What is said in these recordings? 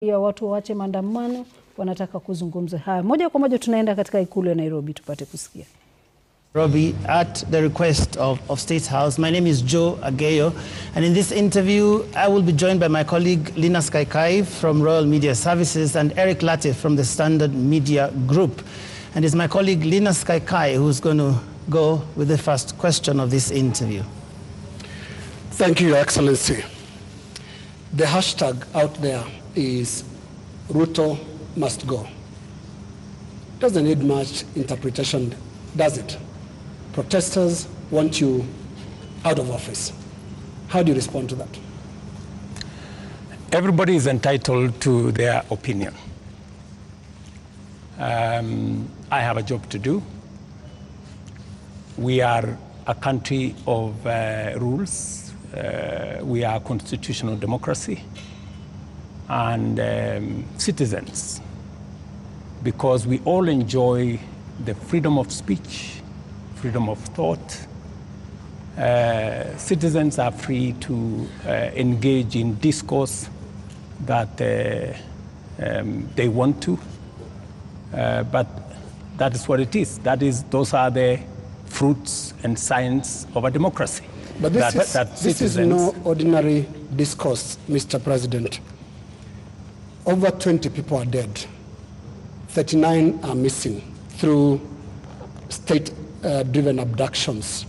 ya watu waache maandamano, wanataka kuzungumza haya. Moja kwa moja tunaenda katika ikulu ya Nairobi tupate kusikia. Nairobi at the request of State House. My name is Joe Ageyo, and in this interview I will be joined by my colleague Linus Kaikai from Royal Media Services and Eric Latte from the Standard Media Group. And it's my colleague Linus Kaikai who's going to go with the first question of this interview. Thank you, Your Excellency. The hashtag out there is Ruto must go. Doesn't need much interpretation, does it? Protesters want you out of office. How do you respond to that? Everybody is entitled to their opinion. I have a job to do. We are a country of rules. We are a constitutional democracy and citizens, because we all enjoy the freedom of speech, freedom of thought. Citizens are free to engage in discourse that they want to, but that is what it is. Those are the fruits and signs of a democracy. But this is no ordinary discourse, Mr. President. Over 20 people are dead. 39 are missing through state-driven abductions.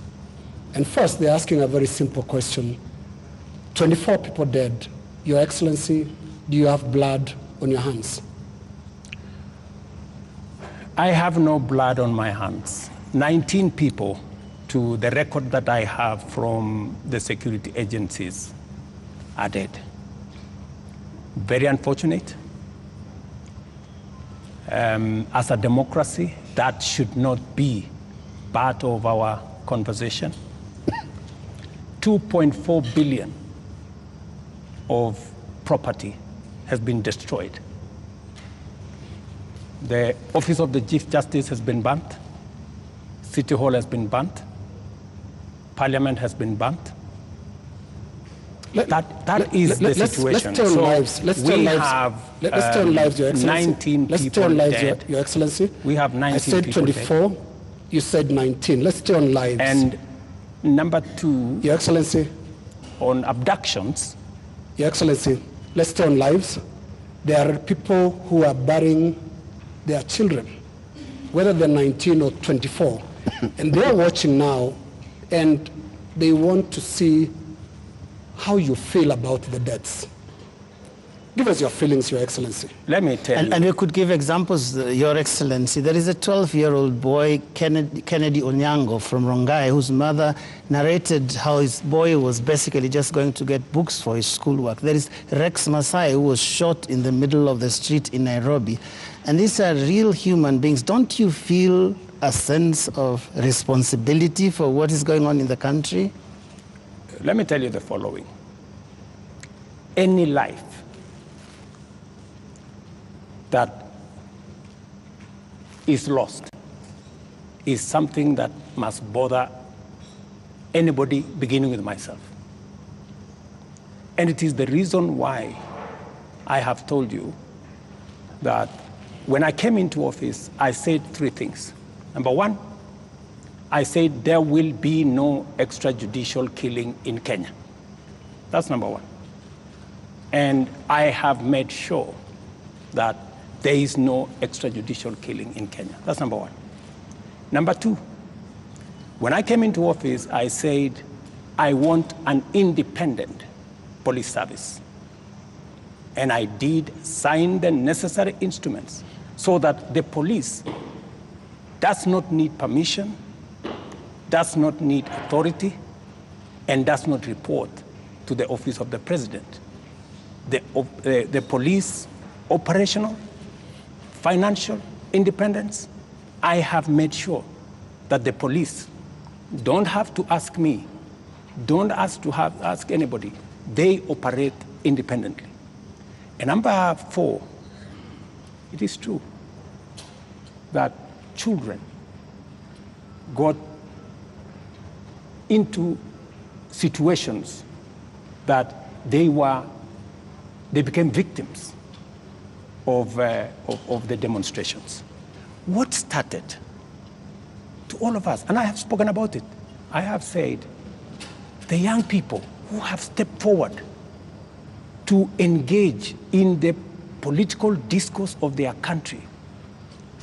And first, they're asking a very simple question. 24 people dead. Your Excellency, do you have blood on your hands? I have no blood on my hands. 19 people, to the record that I have from the security agencies, are dead. Very unfortunate. As a democracy, that should not be part of our conversation. 2.4 billion of property has been destroyed. The Office of the Chief Justice has been burnt. City Hall has been burnt. Parliament has been burnt. That is the situation. Let's turn lives. Let's turn lives, Your Excellency. 19 let's people turn lives, dead. Your Excellency. We have 19 I said people 24. Dead. You said 19. Let's turn lives. And number two, Your Excellency. on abductions. Your Excellency, let's turn lives. There are people who are burying their children, whether they're 19 or 24, and they're watching now, and they want to see how you feel about the deaths. Give us your feelings, Your Excellency. Let me tell you. And we could give examples, Your Excellency. There is a 12-year-old boy, Kennedy Onyango from Rongai, whose mother narrated how his boy was basically just going to get books for his schoolwork. There is Rex Masai, who was shot in the middle of the street in Nairobi. And these are real human beings. Don't you feel a sense of responsibility for what is going on in the country? Let me tell you the following. Any life that is lost is something that must bother anybody, beginning with myself. And it is the reason why I have told you that when I came into office, I said three things. Number one, I said there will be no extrajudicial killing in Kenya. That's number one. And I have made sure that there is no extrajudicial killing in Kenya. That's number one. Number two, when I came into office, I said I want an independent police service. And I did sign the necessary instruments so that the police does not need permission, does not need authority, and does not report to the office of the president. The police operational, financial independence, I have made sure that the police don't have to ask me, don't ask anybody. They operate independently. And number four, it is true that children got into situations that they became victims of the demonstrations. What started to all of us, and I have spoken about it, I have said, the young people who have stepped forward to engage in the political discourse of their country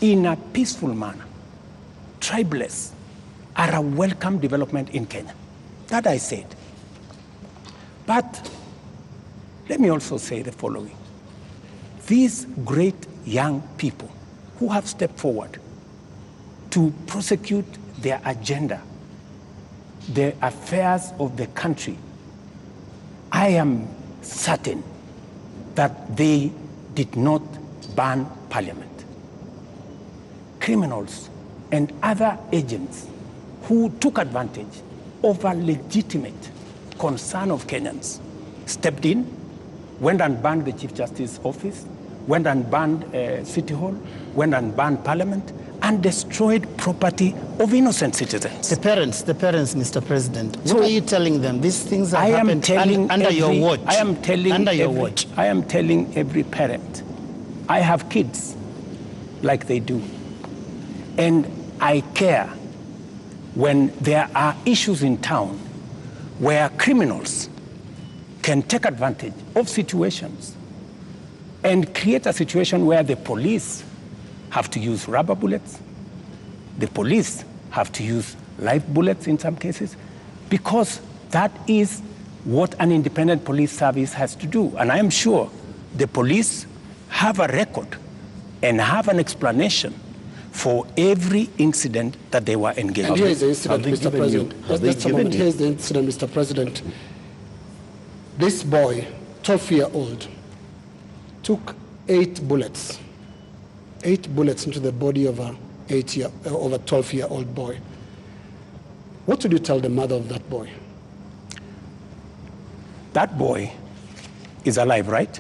in a peaceful manner, tribeless, are a welcome development in Kenya. That I said. But let me also say the following. These great young people who have stepped forward to prosecute their agenda, the affairs of the country, I am certain that they did not ban parliament. Criminals and other agents who took advantage of a legitimate concern of Kenyans stepped in, went and banned the Chief Justice's office, went and banned City Hall, went and banned Parliament, and destroyed property of innocent citizens. The parents, Mr. President, what So, are you telling them? These things have happened under your watch. I am telling under your watch. I am telling every parent, I have kids like they do, and I care when there are issues in town where criminals can take advantage of situations and create a situation where the police have to use rubber bullets, the police have to use live bullets in some cases, because that is what an independent police service has to do. And I am sure the police have a record and have an explanation for every incident that they were engaged in. And here is the incident, Mr. President. Just a moment. Here is the incident, Mr. President. This boy, 12-year-old, took 8 bullets into the body of a 12-year-old boy. What would you tell the mother of that boy? That boy is alive, right?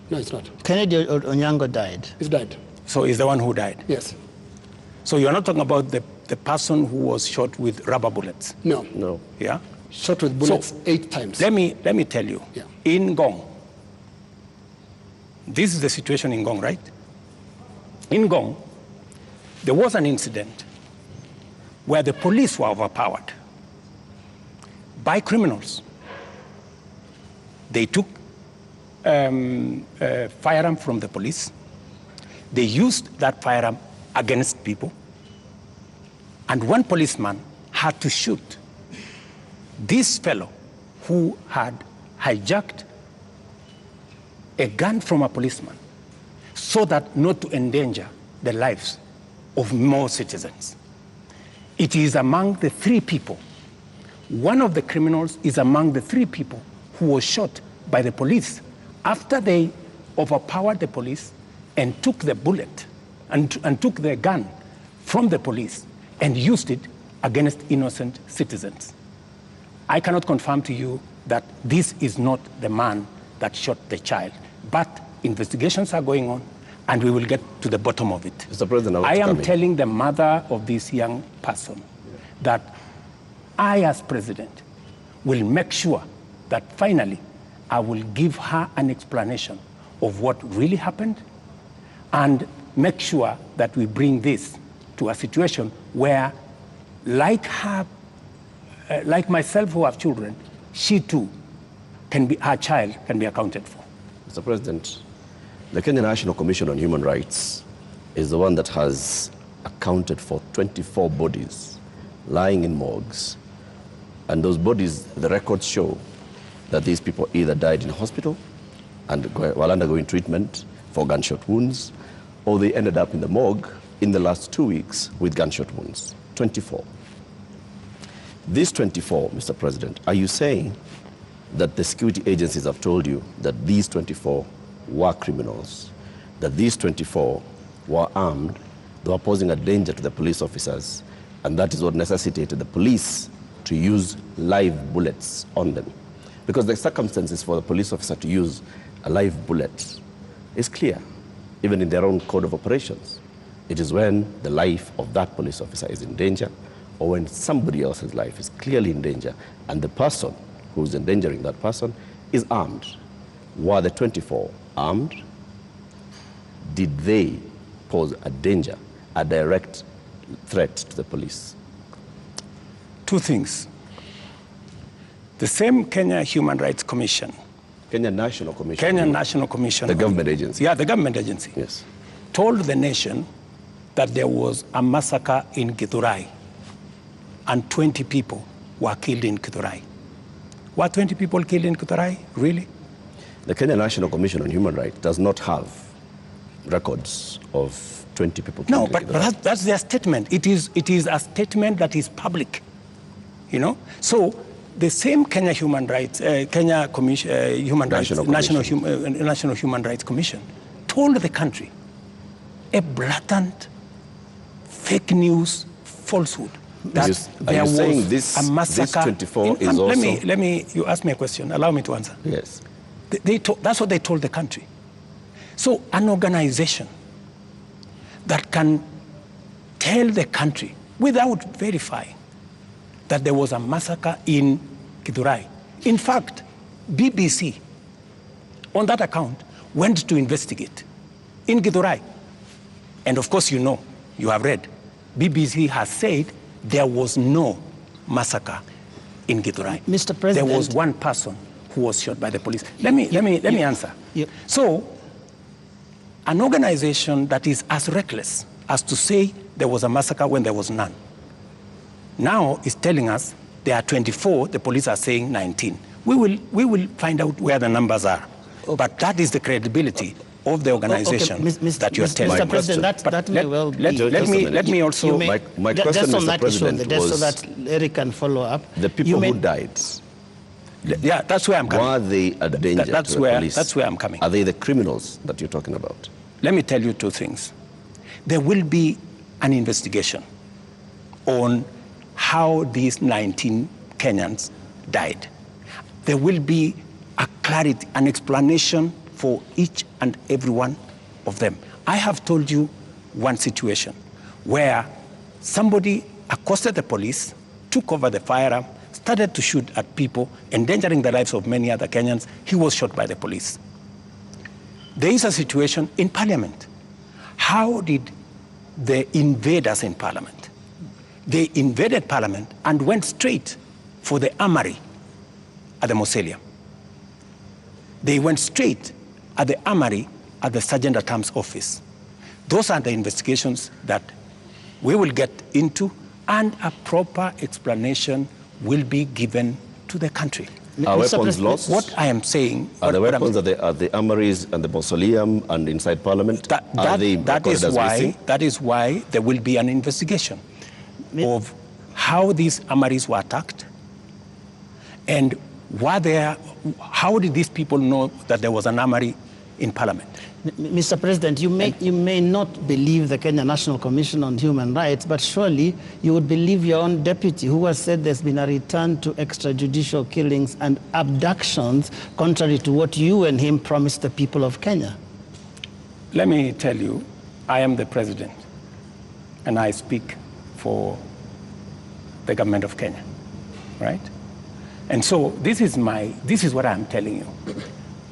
No, it's not. Kennedy Onyango died. He's died. So he's the one who died. Yes. So you're not talking about the person who was shot with rubber bullets? No. No. Yeah? Shot with bullets 8 times. Let me tell you. Yeah. In Ngong, this is the situation in Ngong, right? In Ngong, there was an incident where the police were overpowered by criminals. They took a firearm from the police. They used that firearm against people. And one policeman had to shoot this fellow who had hijacked a gun from a policeman so that not to endanger the lives of more citizens. It is among the 3 people. One of the criminals is among the 3 people who was shot by the police after they overpowered the police and took the bullet and took the gun from the police and used it against innocent citizens. I cannot confirm to you that this is not the man that shot the child, but investigations are going on and we will get to the bottom of it. Mr. President, I am telling the mother of this young person that I, as president, will make sure that finally I will give her an explanation of what really happened and make sure that we bring this to a situation where, like her, like myself who have children, she too her child can be accounted for. Mr. President, the Kenya National Commission on Human Rights is the one that has accounted for 24 bodies lying in morgues. And those bodies, the records show that these people either died in hospital and while undergoing treatment for gunshot wounds, or they ended up in the morgue in the last 2 weeks with gunshot wounds. 24. These 24, Mr. President, are you saying that the security agencies have told you that these 24 were criminals, that these 24 were armed, they were posing a danger to the police officers, and that is what necessitated the police to use live bullets on them? Because the circumstances for the police officer to use a live bullet is clear, even in their own code of operations. It is when the life of that police officer is in danger, or when somebody else's life is clearly in danger, and the person who's endangering that person is armed. Were the 24 armed? Did they pose a danger, a direct threat to the police? Two things. The same Kenya Human Rights Commission. Kenya National Commission. Kenya National Commission. The government agency. Yeah, the government agency. Yes. Told the nation that there was a massacre in Githurai and 20 people were killed in Githurai. Were 20 people killed in Githurai? Really? The Kenya National Commission on Human Rights does not have records of 20 people killed. No, in but Githurai. that's their statement. It is a statement that is public, you know? So the same Kenya Human Rights, Kenya Commission, Human Rights, National Human Rights Commission told the country a blatant fake news falsehood that there was a massacre. This 24 is also... Let me, you ask me a question, allow me to answer. Yes. That's what they told the country. So an organization that can tell the country without verifying that there was a massacre in Githurai. In fact, BBC, on that account, went to investigate in Githurai. And of course, you know, you have read, BBC has said there was no massacre in Githurai. Mr. President. There was one person who was shot by the police. Let me answer. Yep. So, an organization that is as reckless as to say there was a massacre when there was none, now is telling us there are 24, the police are saying 19. We will find out where the numbers are. Okay. But that is the credibility of the organization that you are telling. Mr. President, that may well be. Let me also... My question, just on Mr. that President, issue, was... so that Eric can follow up. The people who died... Yeah, that's where I'm coming. Were they a danger to the police? That's where I'm coming. Are they the criminals that you're talking about? Let me tell you two things. There will be an investigation on how these 19 Kenyans died. There will be a clarity, an explanation for each and every one of them. I have told you one situation where somebody accosted the police, took over the firearm, started to shoot at people, endangering the lives of many other Kenyans. He was shot by the police. There is a situation in Parliament. How did the invaders in Parliament? They invaded Parliament and went straight for the armory at the Mausoleum. They went straight at the armory at the Sergeant at Arms office. Those are the investigations that we will get into, and a proper explanation will be given to the country. Are weapons lost? What I am saying... Are the weapons at the armories and the Mausoleum and inside Parliament? That is why there will be an investigation of how these armories were attacked and how did these people know that there was an armory in Parliament? Mr. President, you may not believe the Kenya National Commission on Human Rights, but surely you would believe your own deputy who has said there's been a return to extrajudicial killings and abductions, contrary to what you and him promised the people of Kenya. Let me tell you, I am the president, and I speak for the government of Kenya, right? And so this is what I'm telling you.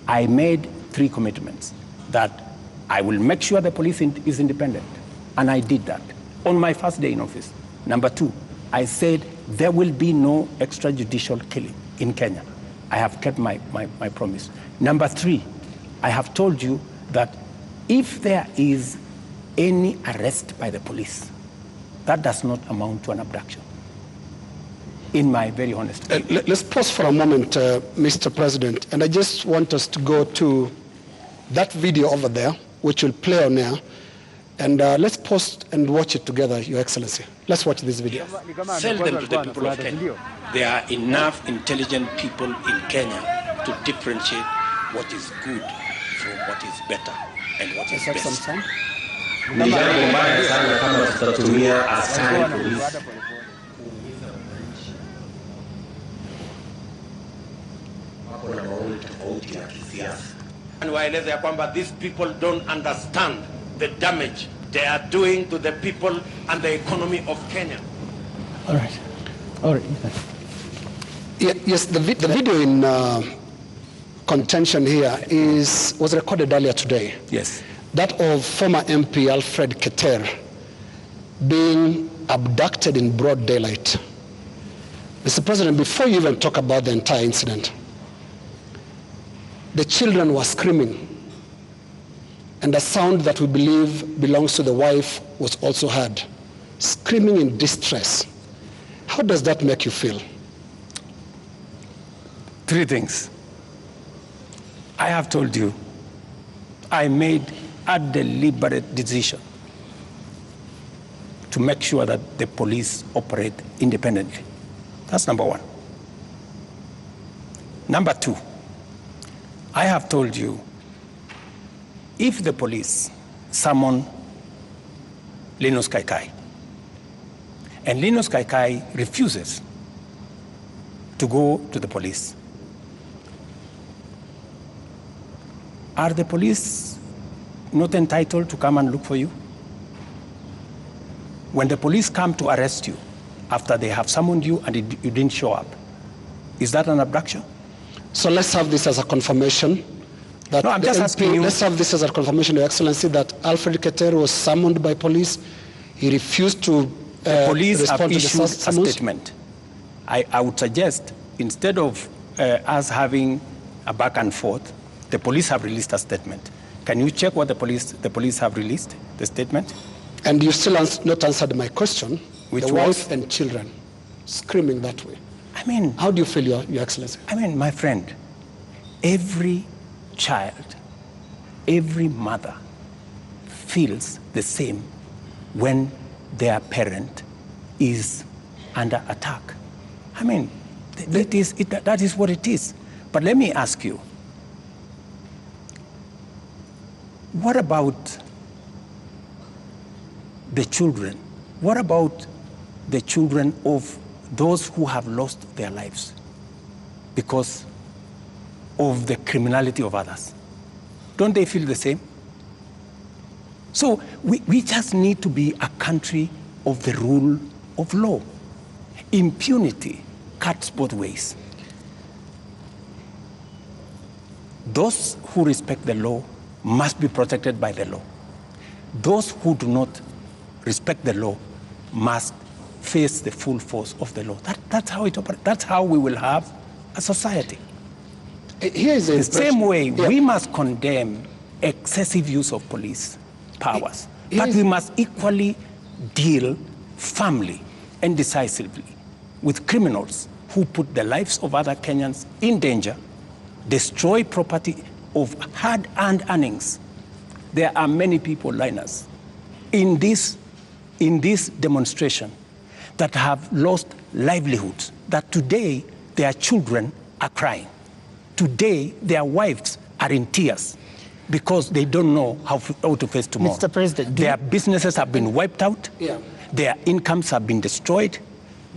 I made 3 commitments. That I will make sure the police is independent. And I did that on my first day in office. Number 2, I said there will be no extrajudicial killing in Kenya. I have kept my promise. Number 3, I have told you that if there is any arrest by the police, that does not amount to an abduction. In my very honest opinion. Let's pause for a moment, Mr. President. And I just want us to go to that video over there, which will play on air, and let's pause and watch it together, Your Excellency. Let's watch this video. Sell them to the people of Kenya. There are enough intelligent people in Kenya to differentiate what is good from what is better and what is best. Ni jambo mbaya sana kama tutatumia askari polisi wako na maoni tofauti ya kisiasa. Waeleze ya kwamba these people don't understand the damage they are doing to the people and the economy of Kenya. All right. Yes, the video in contention here was recorded earlier today. Yes. That of former MP Alfred Keter being abducted in broad daylight. Mr. President, before you even talk about the entire incident, the children were screaming, and a sound that we believe belongs to the wife was also heard, screaming in distress. How does that make you feel? Three things. I have told you, I made a deliberate decision to make sure that the police operate independently. That's number one. Number two, I have told you, if the police summon Linus Kaikai, and Linus Kaikai refuses to go to the police, are the police not entitled to come and look for you? When the police come to arrest you after they have summoned you and you didn't show up, is that an abduction? So let's have this as a confirmation. That no, I'm just asking you. Let's have this as a confirmation, Your Excellency, that Alfred Keter was summoned by police. He refused to the police have respond to issued the a summons. statement. I would suggest, instead of us having a back and forth, the police have released a statement. Can you check what the police have released, the statement? And you still not answered my question. Which the was? wife and children screaming that way. I mean, how do you feel, Your Excellency? I mean, my friend, every child, every mother feels the same when their parent is under attack. I mean, that is what it is. But let me ask you, what about the children? What about the children of those who have lost their lives because of the criminality of others? Don't they feel the same? So we just need to be a country of the rule of law. Impunity cuts both ways. Those who respect the law must be protected by the law. Those who do not respect the law must face the full force of the law. That's how it operates. That's how we will have a society. Here is the same way, we must condemn excessive use of police powers, but we must equally deal firmly and decisively with criminals who put the lives of other Kenyans in danger, destroy property of hard-earned earnings. There are many people, Linus, in this demonstration that have lost livelihoods, that today their children are crying. Today their wives are in tears because they don't know how to face tomorrow. Mr. President, their businesses have been wiped out. Yeah. Their incomes have been destroyed.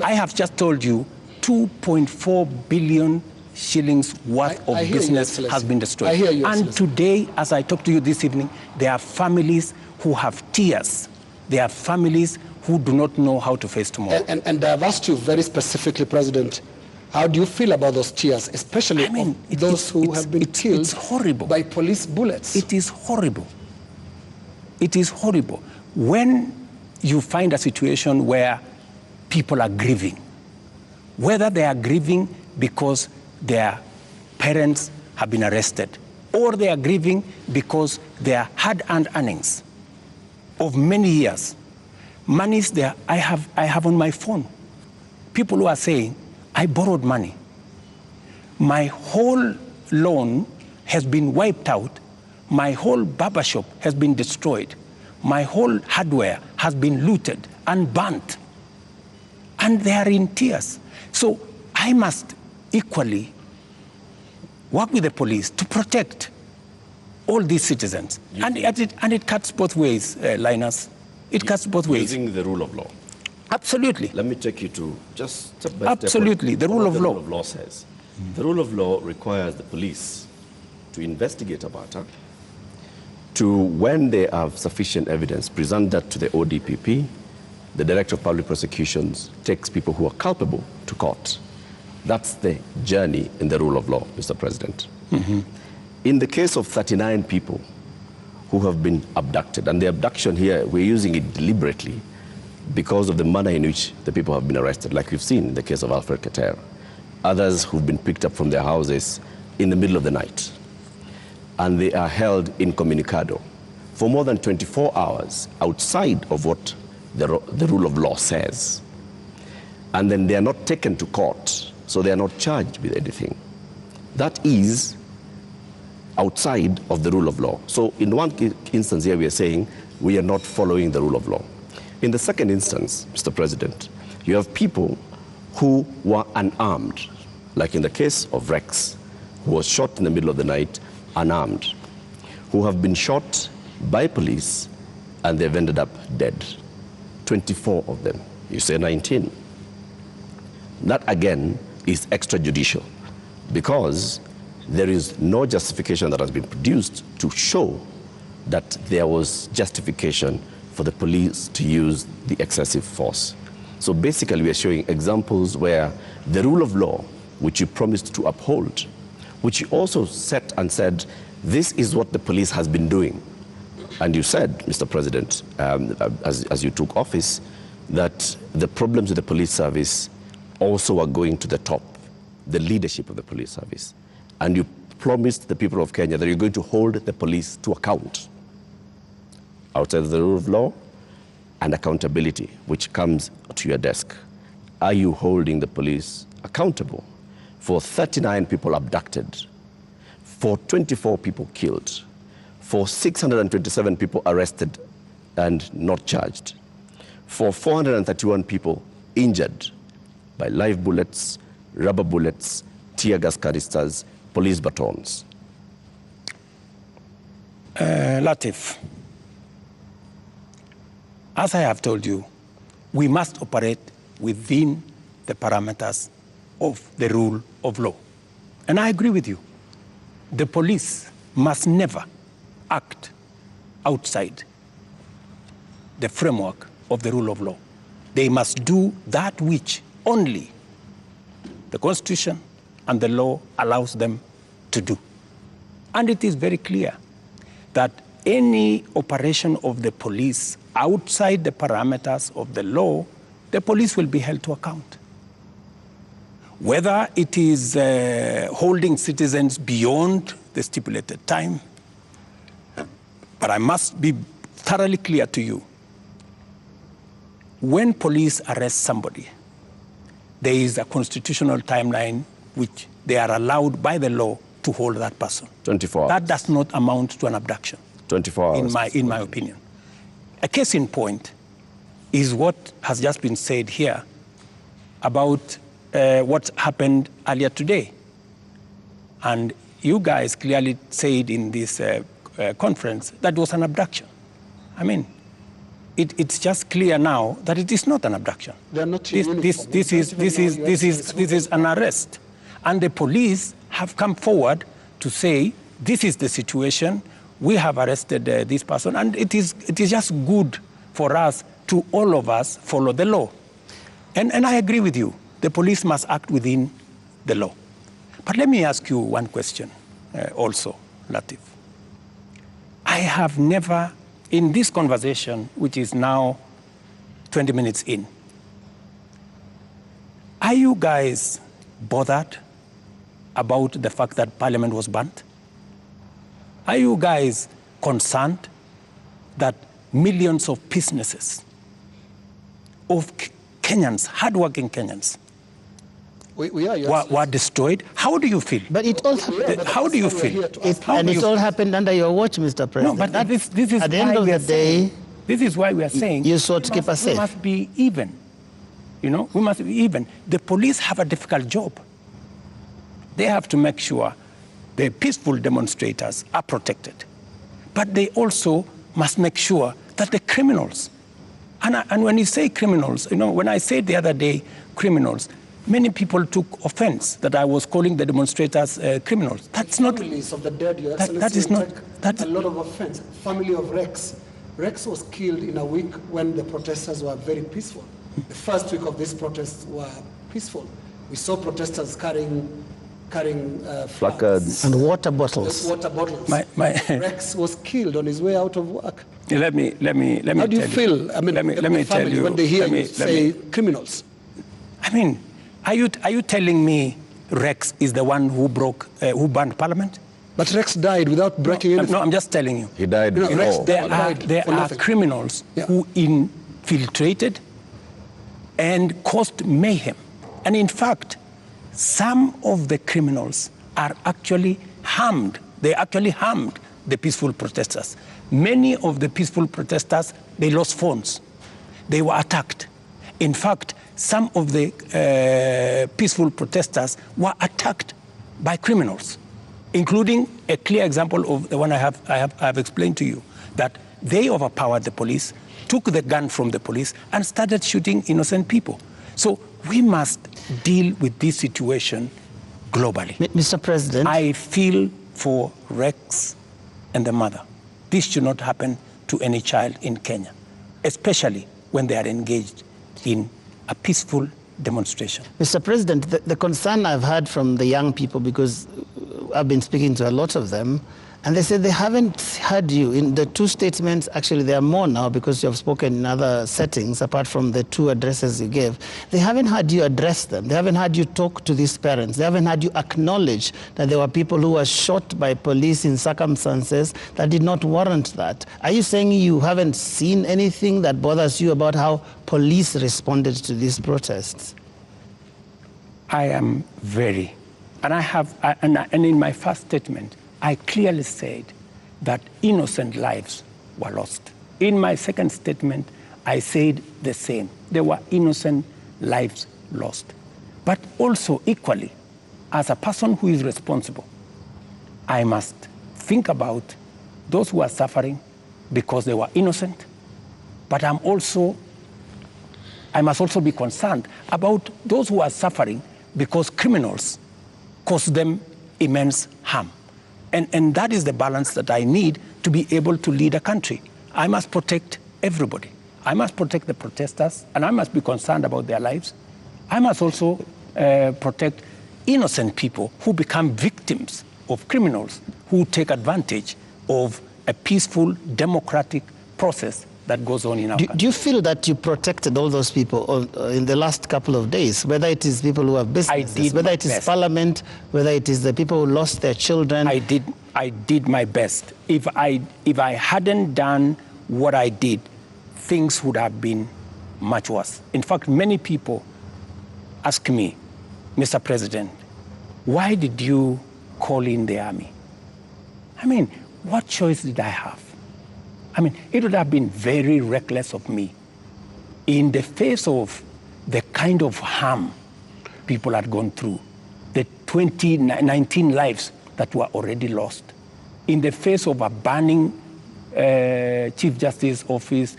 I have just told you 2.4 billion shillings worth of business has been destroyed. I hear you, and today, as I talk to you this evening, there are families who have tears. There are families who do not know how to face tomorrow. And I've asked you very specifically, President, how do you feel about those tears, especially those who have been killed by police bullets? It is horrible. It is horrible. When you find a situation where people are grieving, whether they are grieving because their parents have been arrested, or they are grieving because their hard-earned earnings of many years, monies there, I have on my phone, people who are saying, I borrowed money. My whole loan has been wiped out. My whole barbershop has been destroyed. My whole hardware has been looted and burnt. And they are in tears. So I must equally work with the police to protect all these citizens. And it cuts both ways, Linus. It cuts both ways. Using the rule of law. Absolutely. Let me take you to just step by step. Absolutely, the rule of law. The rule of law says. The rule of law requires the police to investigate a matter, to, when they have sufficient evidence, present that to the ODPP. The Director of Public Prosecutions takes people who are culpable to court. That's the journey in the rule of law, Mr. President. In the case of 39 people who have been abducted, and the abduction here, we're using it deliberately because of the manner in which the people have been arrested, like we've seen in the case of Alfred Keter. Others who've been picked up from their houses in the middle of the night, and they are held incommunicado for more than 24 hours outside of what the rule of law says. And then they are not taken to court, so they are not charged with anything. That is outside of the rule of law. So in one instance here, we are saying we are not following the rule of law. In the second instance, Mr. President, you have people who were unarmed, like in the case of Rex, who was shot in the middle of the night, unarmed, who have been shot by police and they've ended up dead. 24 of them. You say 19. That again is extrajudicial because there is no justification that has been produced to show that there was justification for the police to use the excessive force. So basically we are showing examples where the rule of law, which you promised to uphold, which you also set and said, this is what the police has been doing. And you said, Mr. President, as you took office, that the problems with the police service also are going to the top, the leadership of the police service. And you promised the people of Kenya that you're going to hold the police to account outside of the rule of law and accountability, which comes to your desk. Are you holding the police accountable for 39 people abducted, for 24 people killed, for 627 people arrested and not charged, for 431 people injured by live bullets, rubber bullets, tear gas canisters, police batons? Latif, as I have told you, we must operate within the parameters of the rule of law. And I agree with you. The police must never act outside the framework of the rule of law. They must do that which only the Constitution and the law allows them to do. And it is very clear that any operation of the police outside the parameters of the law, the police will be held to account. Whether it is holding citizens beyond the stipulated time, but I must be thoroughly clear to you. When police arrest somebody, there is a constitutional timeline which they are allowed by the law to hold that person. 24 hours. That does not amount to an abduction. 24 hours. In my opinion. A case in point is what has just been said here about what happened earlier today. And you guys clearly said in this conference that was an abduction. I mean, it's just clear now that it is not an abduction. They're not this is an arrest. And the police have come forward to say, this is the situation, we have arrested this person, and it is just good for us to all of us follow the law. And I agree with you. The police must act within the law. But let me ask you one question also, Latif. I have never, in this conversation, which is now 20 minutes in, are you guys bothered about the fact that Parliament was burnt? Are you guys concerned that millions of businesses, of Kenyans, hardworking Kenyans, were destroyed? How do you feel? But it all happened. How do you feel? It all happened under your watch, Mr. President. No, but this is at the end of the day, this is why we are saying you sought to keep us safe. We must be even. You know, we must be even. The police have a difficult job. They have to make sure the peaceful demonstrators are protected. But they also must make sure that the criminals, and when you say criminals, you know, when I said the other day criminals, many people took offense that I was calling the demonstrators criminals. That's not. Families of the dead, Your that Excellency, is not. That's a lot of offense. Family of Rex. Rex was killed in a week when the protesters were very peaceful. The first week of these protests were peaceful. We saw protesters carrying carrying placards and water bottles. water bottles. My Rex was killed on his way out of work. let me How do you feel? I mean, let me tell you when they hear you say criminals. I mean, are you telling me Rex is the one who burned Parliament? But Rex died without breaking anything. No, I'm just telling you. he died before. Rex There are nothing. criminals who infiltrated and caused mayhem. And in fact, some of the criminals are actually harmed. They actually harmed the peaceful protesters. Many of the peaceful protesters, they lost phones. They were attacked. In fact, some of the peaceful protesters were attacked by criminals, including a clear example of the one I have explained to you, that they overpowered the police, took the gun from the police, and started shooting innocent people. So we must deal with this situation globally. Mr. President. I feel for Rex and the mother. This should not happen to any child in Kenya, especially when they are engaged in a peaceful demonstration. Mr. President, the concern I've heard from the young people, because I've been speaking to a lot of them, and they said they haven't heard you. In the two statements, actually there are more now because you have spoken in other settings, apart from the two addresses you gave. They haven't heard you address them. They haven't heard you talk to these parents. They haven't heard you acknowledge that there were people who were shot by police in circumstances that did not warrant that. Are you saying you haven't seen anything that bothers you about how police responded to these protests? I am very, and in my first statement, I clearly said that innocent lives were lost. In my second statement, I said the same. There were innocent lives lost. But also equally, as a person who is responsible, I must think about those who are suffering because they were innocent, but I must also be concerned about those who are suffering because criminals cause them immense harm. And that is the balance that I need to be able to lead a country. I must protect everybody. I must protect the protesters, and I must be concerned about their lives. I must also protect innocent people who become victims of criminals who take advantage of a peaceful, democratic process that goes on in our country. Do you feel that you protected all those people in the last couple of days, whether it is people who have businesses, whether it is Parliament, whether it is the people who lost their children? I did my best. If I hadn't done what I did, things would have been much worse. In fact, many people ask me, Mr. President, why did you call in the army? I mean, what choice did I have? I mean, it would have been very reckless of me in the face of the kind of harm people had gone through, the 19 lives that were already lost, in the face of a burning Chief Justice office,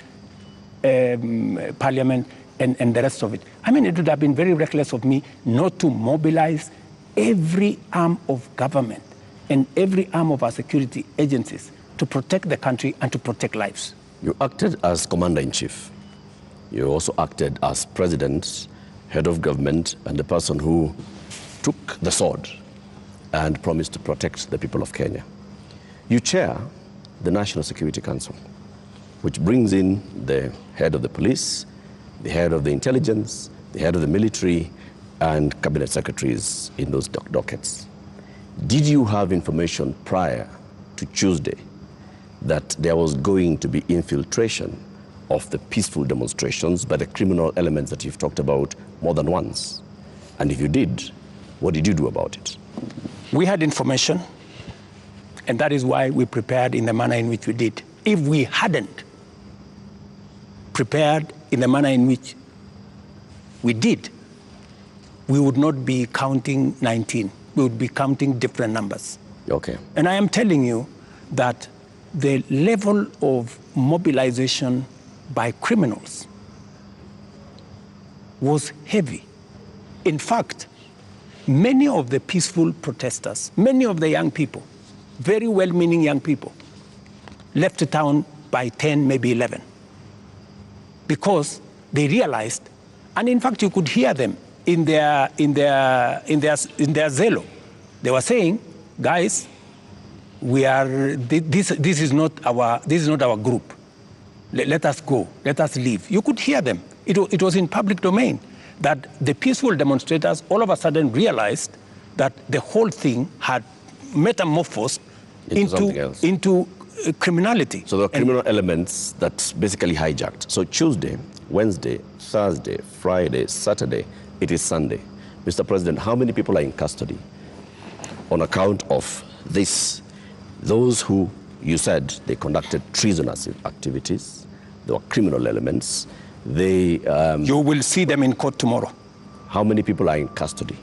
Parliament, and the rest of it. I mean, it would have been very reckless of me not to mobilize every arm of government and every arm of our security agencies to protect the country and to protect lives. You acted as commander-in-chief. You also acted as president, head of government, and the person who took the sword and promised to protect the people of Kenya. You chair the National Security Council, which brings in the head of the police, the head of the intelligence, the head of the military, and cabinet secretaries in those dockets. Did you have information prior to Tuesday that there was going to be infiltration of the peaceful demonstrations by the criminal elements that you've talked about more than once? And if you did, what did you do about it? We had information, and that is why we prepared in the manner in which we did. If we hadn't prepared in the manner in which we did, we would not be counting 19. We would be counting different numbers. Okay. And I am telling you that the level of mobilization by criminals was heavy. In fact, many of the peaceful protesters, many of the young people, very well-meaning young people, left the town by 10, maybe 11, because they realized, and in fact you could hear them in their zelo, They were saying, guys, this is not our group. Let us go. Let us leave. You could hear them. It was in public domain that the peaceful demonstrators all of a sudden realized that the whole thing had metamorphosed into criminality. So there are criminal elements that basically hijacked. So Tuesday, Wednesday, Thursday, Friday, Saturday, it is Sunday. Mr. President, how many people are in custody on account of this? Those who you said they conducted treasonous activities, there were criminal elements. You will see them in court tomorrow. How many people are in custody?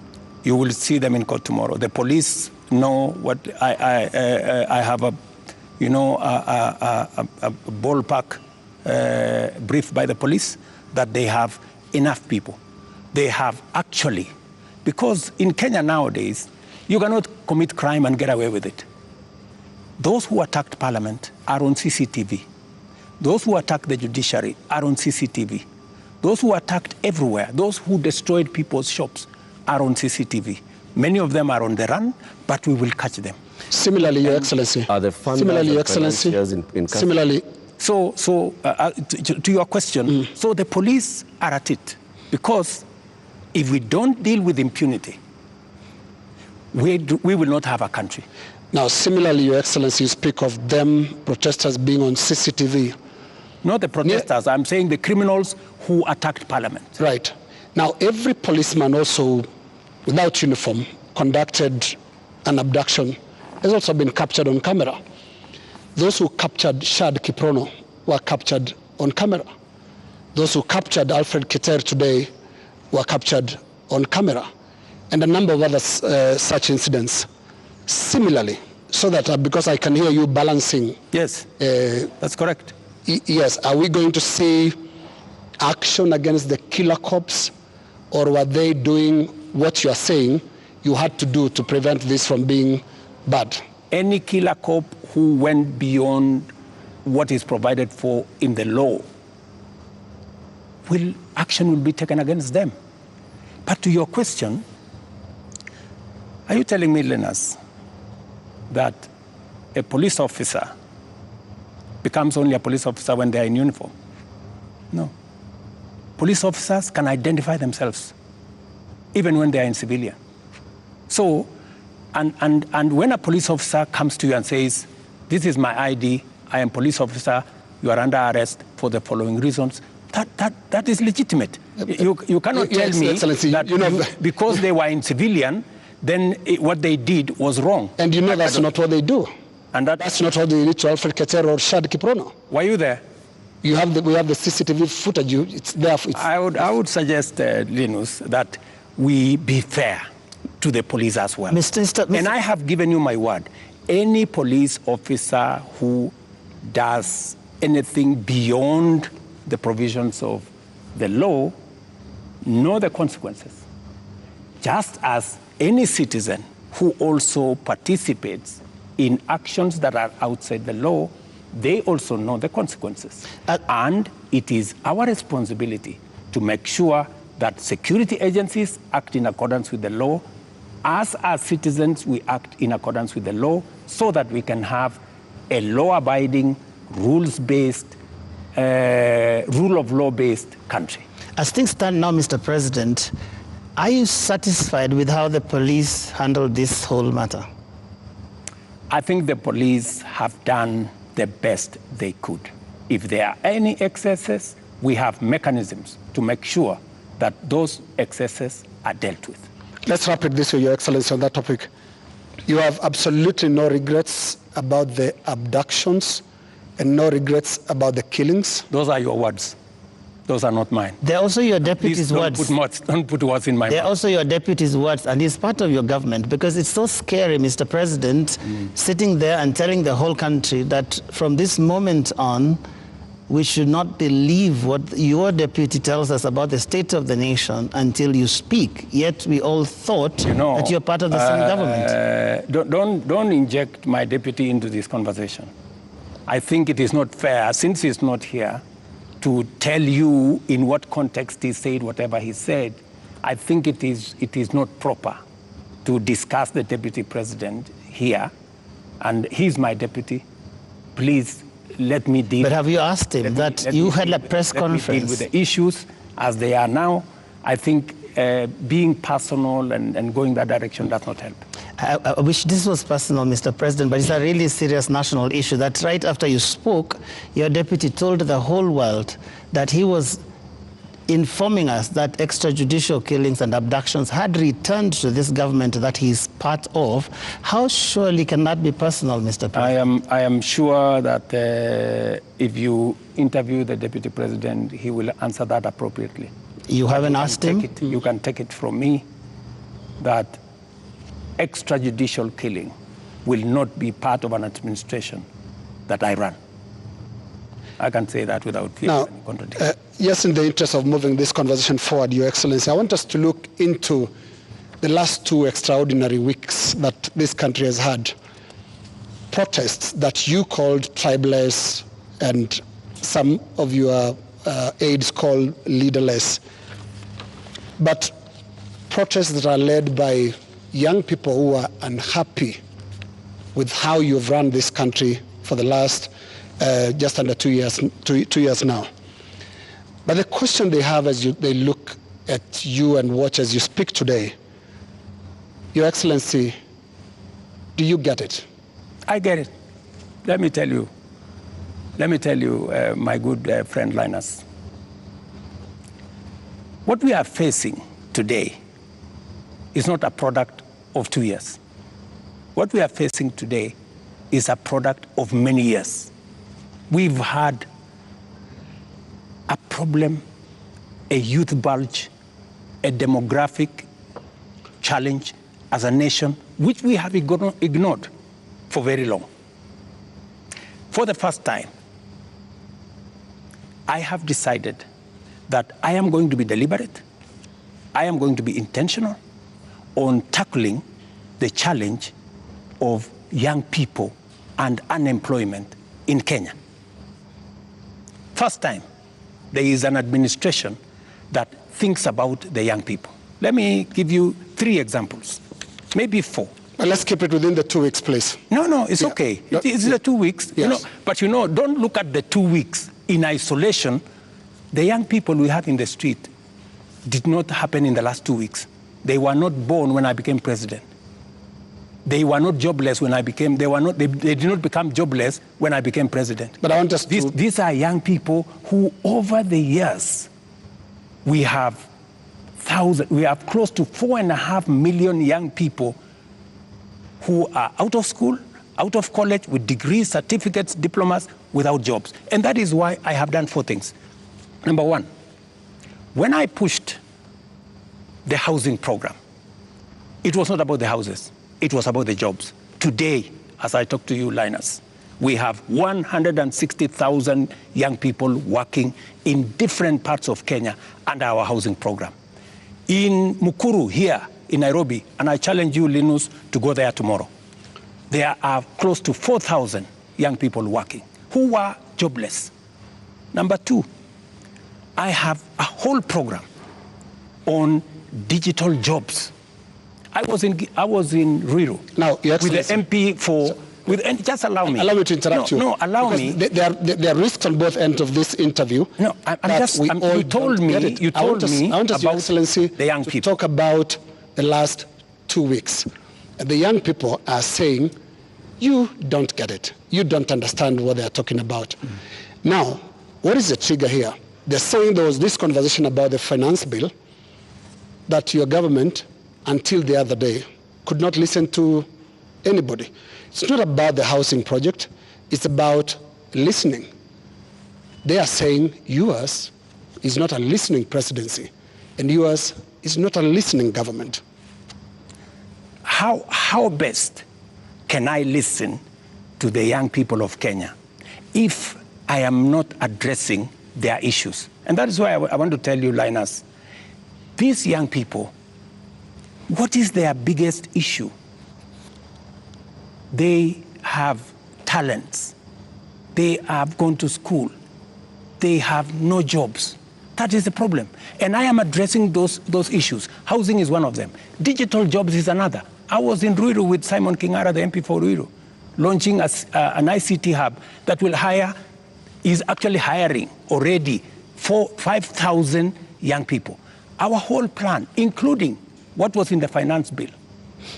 You will see them in court tomorrow. The police know what I have a ballpark brief by the police that they have enough people. They have actually, because in Kenya nowadays, you cannot commit crime and get away with it. Those who attacked Parliament are on CCTV. Those who attacked the judiciary are on CCTV. Those who attacked everywhere, those who destroyed people's shops are on CCTV. Many of them are on the run, but we will catch them. Similarly, Your Excellency. Are the funders and financiers in custody? Similarly. To your question, so the police are at it. Because if we don't deal with impunity, we will not have a country. Now, similarly, Your Excellency, you speak of them, protesters, being on CCTV. Not the protesters, I'm saying the criminals who attacked Parliament. Right. Now, every policeman also, without uniform, conducted an abduction, has also been captured on camera. Those who captured Shad Kiprono were captured on camera. Those who captured Alfred Keter today were captured on camera. And a number of other such incidents. Similarly, so that because I can hear you balancing. Yes, that's correct. Yes, are we going to see action against the killer cops, or were they doing what you are saying you had to do to prevent this from being bad? Any killer cop who went beyond what is provided for in the law, action will be taken against them. But to your question, are you telling me, Linus, that a police officer becomes only a police officer when they are in uniform? No. Police officers can identify themselves, even when they are in civilian. So, and when a police officer comes to you and says, this is my ID, I am police officer, you are under arrest for the following reasons, that is legitimate. You cannot tell me that because they were in civilian, then what they did was wrong. And that's not what they do. And that's not what they did to Alfred Keter or Shad Kiprono. Were you there? We have the CCTV footage. It's there. I would suggest, Linus, that we be fair to the police as well. Mr. And I have given you my word. Any police officer who does anything beyond the provisions of the law know the consequences. Just as any citizen who also participates in actions that are outside the law, they also know the consequences. And it is our responsibility to make sure that security agencies act in accordance with the law. As citizens, we act in accordance with the law so that we can have a law-abiding, rules-based, rule of law-based country. As things stand now, Mr. President, are you satisfied with how the police handled this whole matter? I think the police have done the best they could. If there are any excesses, we have mechanisms to make sure that those excesses are dealt with. Let's wrap it this way, Your Excellency, on that topic. You have absolutely no regrets about the abductions and no regrets about the killings? Those are your words. Those are not mine. They're also your deputy's words. Don't put words in my mouth. They're also your deputy's words, and he's part of your government, because it's so scary, Mr. President, sitting there and telling the whole country that from this moment on, we should not believe what your deputy tells us about the state of the nation until you speak. Yet we all thought that you're part of the same government. Don't inject my deputy into this conversation. I think it is not fair, since he's not here, to tell you in what context he said whatever he said. I think it is not proper to discuss the deputy president here, and he's my deputy. Please let me deal. But have you asked him that you had a press conference? Let me deal with the issues as they are now. I think being personal and going that direction does not help. I wish this was personal, Mr. President, but it's a really serious national issue that right after you spoke, your deputy told the whole world that he was informing us that extrajudicial killings and abductions had returned to this government that he's part of. How surely can that be personal, Mr. President? I am sure that if you interview the deputy president, he will answer that appropriately. You haven't asked him? You can take it from me that extrajudicial killing will not be part of an administration that I run. I can say that without fear of any contradiction. Yes, in the interest of moving this conversation forward, Your Excellency, I want us to look into the last 2 extraordinary weeks that this country has had. Protests that you called tribeless and some of your aides called leaderless. But protests that are led by young people who are unhappy with how you've run this country for the last just under 2 years now. But the question they have as they look at you and watch as you speak today, Your Excellency, do you get it? I get it. Let me tell you, my good friend Linus, what we are facing today is not a product of 2 years. What we are facing today is a product of many years. We've had a problem, a youth bulge, a demographic challenge as a nation, which we have ignored for very long. For the first time, I have decided that I am going to be deliberate, I am going to be intentional on tackling the challenge of young people and unemployment in Kenya. First time, there is an administration that thinks about the young people. Let me give you 3 examples, maybe 4. Well, let's keep it within the 2 weeks, please. No, it's okay. It's the 2 weeks. Yes. But don't look at the 2 weeks in isolation. The young people we have in the street did not happen in the last 2 weeks. They were not born when I became president. They were not jobless when I became, they did not become jobless when I became president. But I want us to... These are young people who over the years, we have close to 4.5 million young people who are out of school, out of college, with degrees, certificates, diplomas, without jobs. And that is why I have done 4 things. Number 1, when I pushed the housing program, it was not about the houses. It was about the jobs. Today, as I talk to you, Linus, we have 160,000 young people working in different parts of Kenya under our housing program. In Mukuru, here in Nairobi, and I challenge you, Linus, to go there tomorrow, there are close to 4,000 young people working who were jobless. Number 2, I have a whole program on digital jobs. I was in Ruiru now, with the MP for... just allow me. Allow me to interrupt you. No, allow me. There are risks on both ends of this interview. No, you told me I want about Your Excellency the young people. to talk about the last 2 weeks. The young people are saying, you don't get it. You don't understand what they're talking about. Now, what is the trigger here? They're saying there was this conversation about the finance bill that your government, until the other day, could not listen to anybody. It's not about the housing project. It's about listening. They are saying yours is not a listening presidency, and yours is not a listening government. How best can I listen to the young people of Kenya if I am not addressing their issues? And that is why I want to tell you, Linus, these young people, what is their biggest issue? They have talents. They have gone to school. They have no jobs. That is the problem. And I am addressing those issues. Housing is one of them. Digital jobs is another. I was in Ruiru with Simon Kingara, the MP for Ruiru, launching an ICT hub that will is actually hiring already 5,000 young people. Our whole plan, including what was in the finance bill,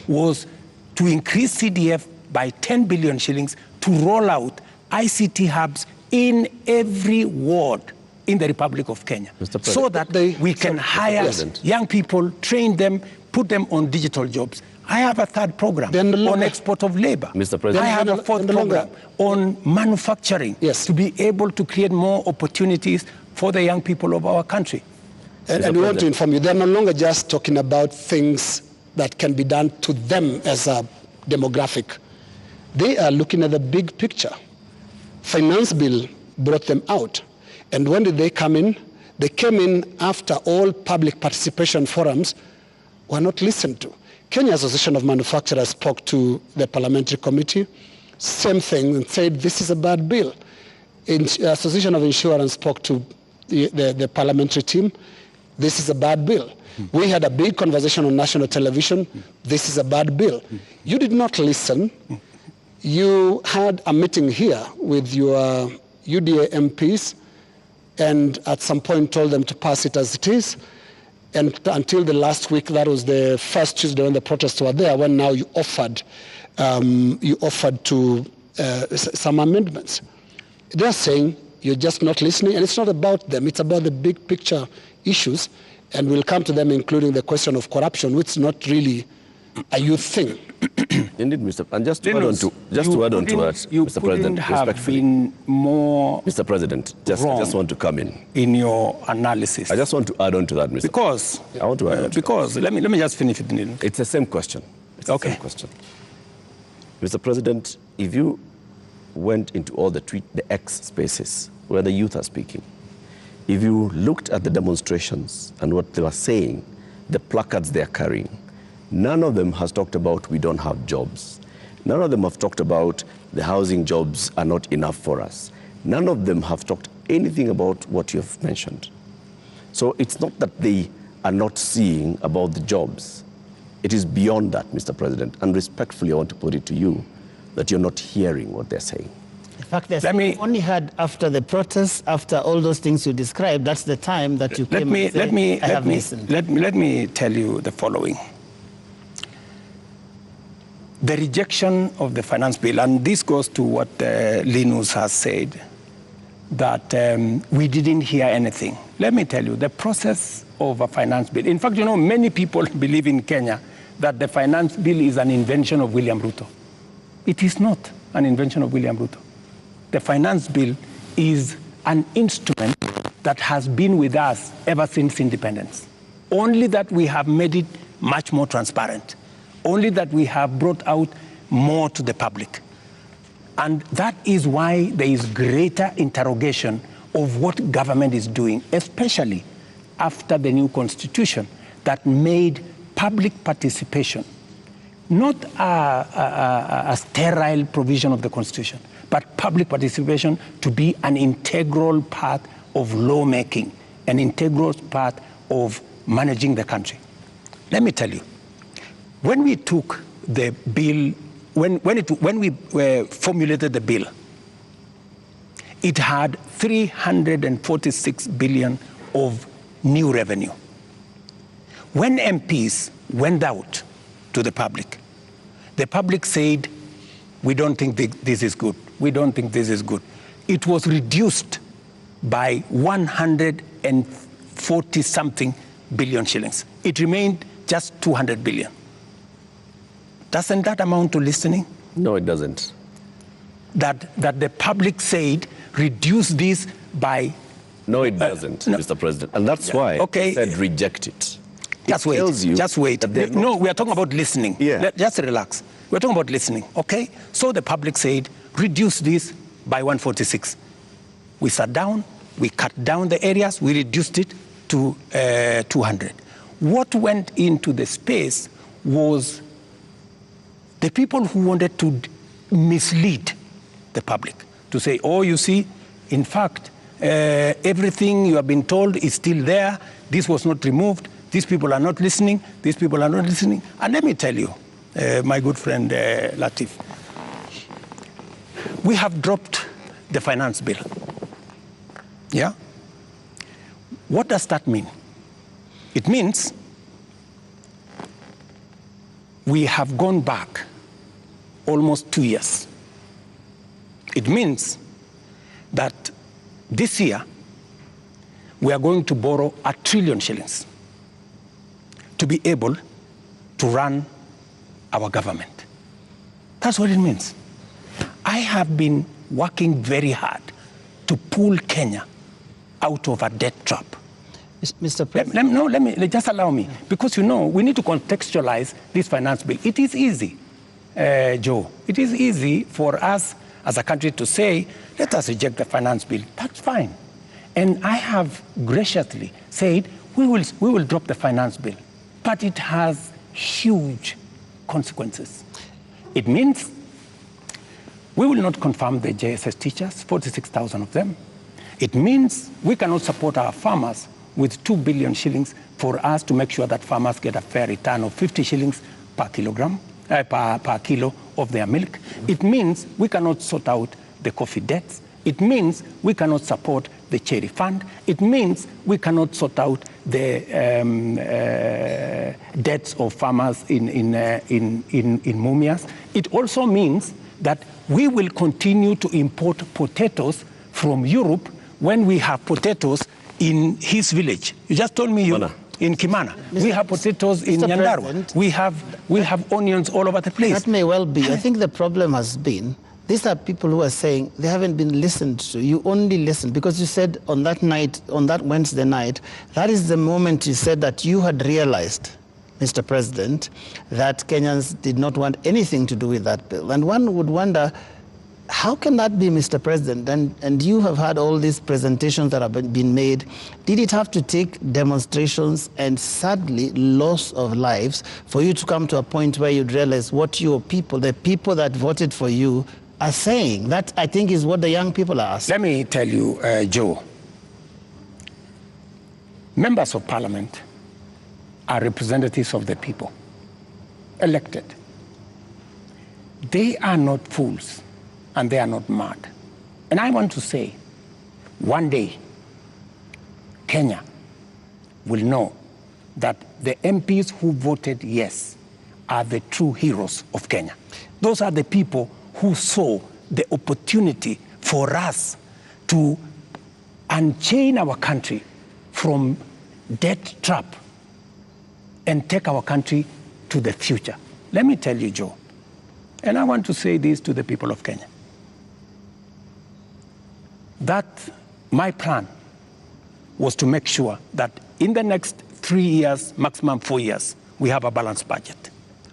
was to increase CDF by 10 billion shillings to roll out ICT hubs in every ward in the Republic of Kenya, so that we can hire young people, train them, put them on digital jobs. I have a third program on export of labor. Mr. President. I have a fourth program on manufacturing, to be able to create more opportunities for the young people of our country. And we want to inform you, they're no longer just talking about things that can be done to them as a demographic. They are looking at the big picture. Finance bill brought them out. And when did they come in? They came in after all public participation forums were not listened to. Kenya Association of Manufacturers spoke to the parliamentary committee, same thing, and said this is a bad bill. Association of Insurance spoke to the parliamentary team, this is a bad bill. We had a big conversation on national television, this is a bad bill. You did not listen. You had a meeting here with your UDA MPs, and at some point told them to pass it as it is. And until the last week, that was the first Tuesday when the protests were there, when now you offered to some amendments. They're saying you're just not listening, and it's not about them, it's about the big picture issues, and we'll come to them, including the question of corruption, which is not really a youth thing. Indeed, Mr. And just to add on to that, Mr. President, have been more Mr. President, I just want to come in your analysis. I just want to add on to that, Mr. Because I want to add on to because let me just finish it. It's the same question. It's okay. The same question. Mr. President, if you went into all the X spaces where the youth are speaking, if you looked at the demonstrations and what they were saying, the placards they are carrying, none of them has talked about we don't have jobs. None of them have talked about the housing jobs are not enough for us. None of them have talked anything about what you have mentioned. So it's not that they are not seeing about the jobs. It is beyond that, Mr. President. And respectfully, I want to put it to you that you're not hearing what they're saying. In fact, they only heard after the protests, after all those things you described, that's the time that you came and said, I have listened. Let me tell you the following. The rejection of the finance bill, and this goes to what Linus has said, that we didn't hear anything. Let me tell you, the process of a finance bill, in fact, you know, many people believe in Kenya that the finance bill is an invention of William Ruto. It is not an invention of William Ruto. The finance bill is an instrument that has been with us ever since independence. Only that we have made it much more transparent. Only that we have brought out more to the public. And that is why there is greater interrogation of what government is doing, especially after the new constitution that made public participation not a sterile provision of the constitution, but public participation to be an integral part of lawmaking, an integral part of managing the country. Let me tell you, when we took the bill, when we formulated the bill, it had 346 billion of new revenue. When MPs went out to the public said, we don't think this is good. We don't think this is good. It was reduced by 140-something billion shillings. It remained just 200 billion. Doesn't that amount to listening? No, it doesn't. That the public said, reduce this by... No, it doesn't, no. Mr. President. And that's why I said reject it. Just wait. Just wait. No, we are talking about listening. Yeah. Just relax. We're talking about listening, okay? So the public said, reduce this by 146. We sat down, we cut down the areas, we reduced it to 200. What went into the space was the people who wanted to mislead the public, to say, oh, you see, in fact, everything you have been told is still there. This was not removed. These people are not listening. These people are not listening. And let me tell you, my good friend Latif. We have dropped the finance bill. Yeah? What does that mean? It means we have gone back almost 2 years. It means that this year we are going to borrow 1 trillion shillings to be able to run our government. That's what it means. I have been working very hard to pull Kenya out of a debt trap. Mr. President. Let me just allow me, because we need to contextualize this finance bill. It is easy, Joe. It is easy for us as a country to say, let us reject the finance bill. That's fine. And I have graciously said, we will drop the finance bill. But it has huge consequences. It means we will not confirm the JSS teachers, 46,000 of them. It means we cannot support our farmers with 2 billion shillings for us to make sure that farmers get a fair return of 50 shillings per kilogram, per kilo of their milk. It means we cannot sort out the coffee debts. It means we cannot support the cherry fund. It means we cannot sort out the debts of farmers in Mumias. It also means that we will continue to import potatoes from Europe when we have potatoes in his village. You just told me in Kimana. We have potatoes in Nyandarua. We have onions all over the place. That may well be. I think the problem has been, these are people who are saying they haven't been listened to. You only listened because you said on that night, on that Wednesday night, that is the moment you said that you had realized, Mr. President, that Kenyans did not want anything to do with that bill. And one would wonder, how can that be, Mr. President? And you have had all these presentations that have been made. Did it have to take demonstrations and sadly loss of lives for you to come to a point where you'd realize what your people, the people that voted for you, are saying? That, I think, is what the young people are asking. Let me tell you, Joe, members of parliament are representatives of the people, elected. They are not fools. And they are not mad. And I want to say, one day, Kenya will know that the MPs who voted yes are the true heroes of Kenya. Those are the people who saw the opportunity for us to unchain our country from debt trap and take our country to the future. Let me tell you, Joe, and I want to say this to the people of Kenya, that my plan was to make sure that in the next 3 years, maximum 4 years, we have a balanced budget,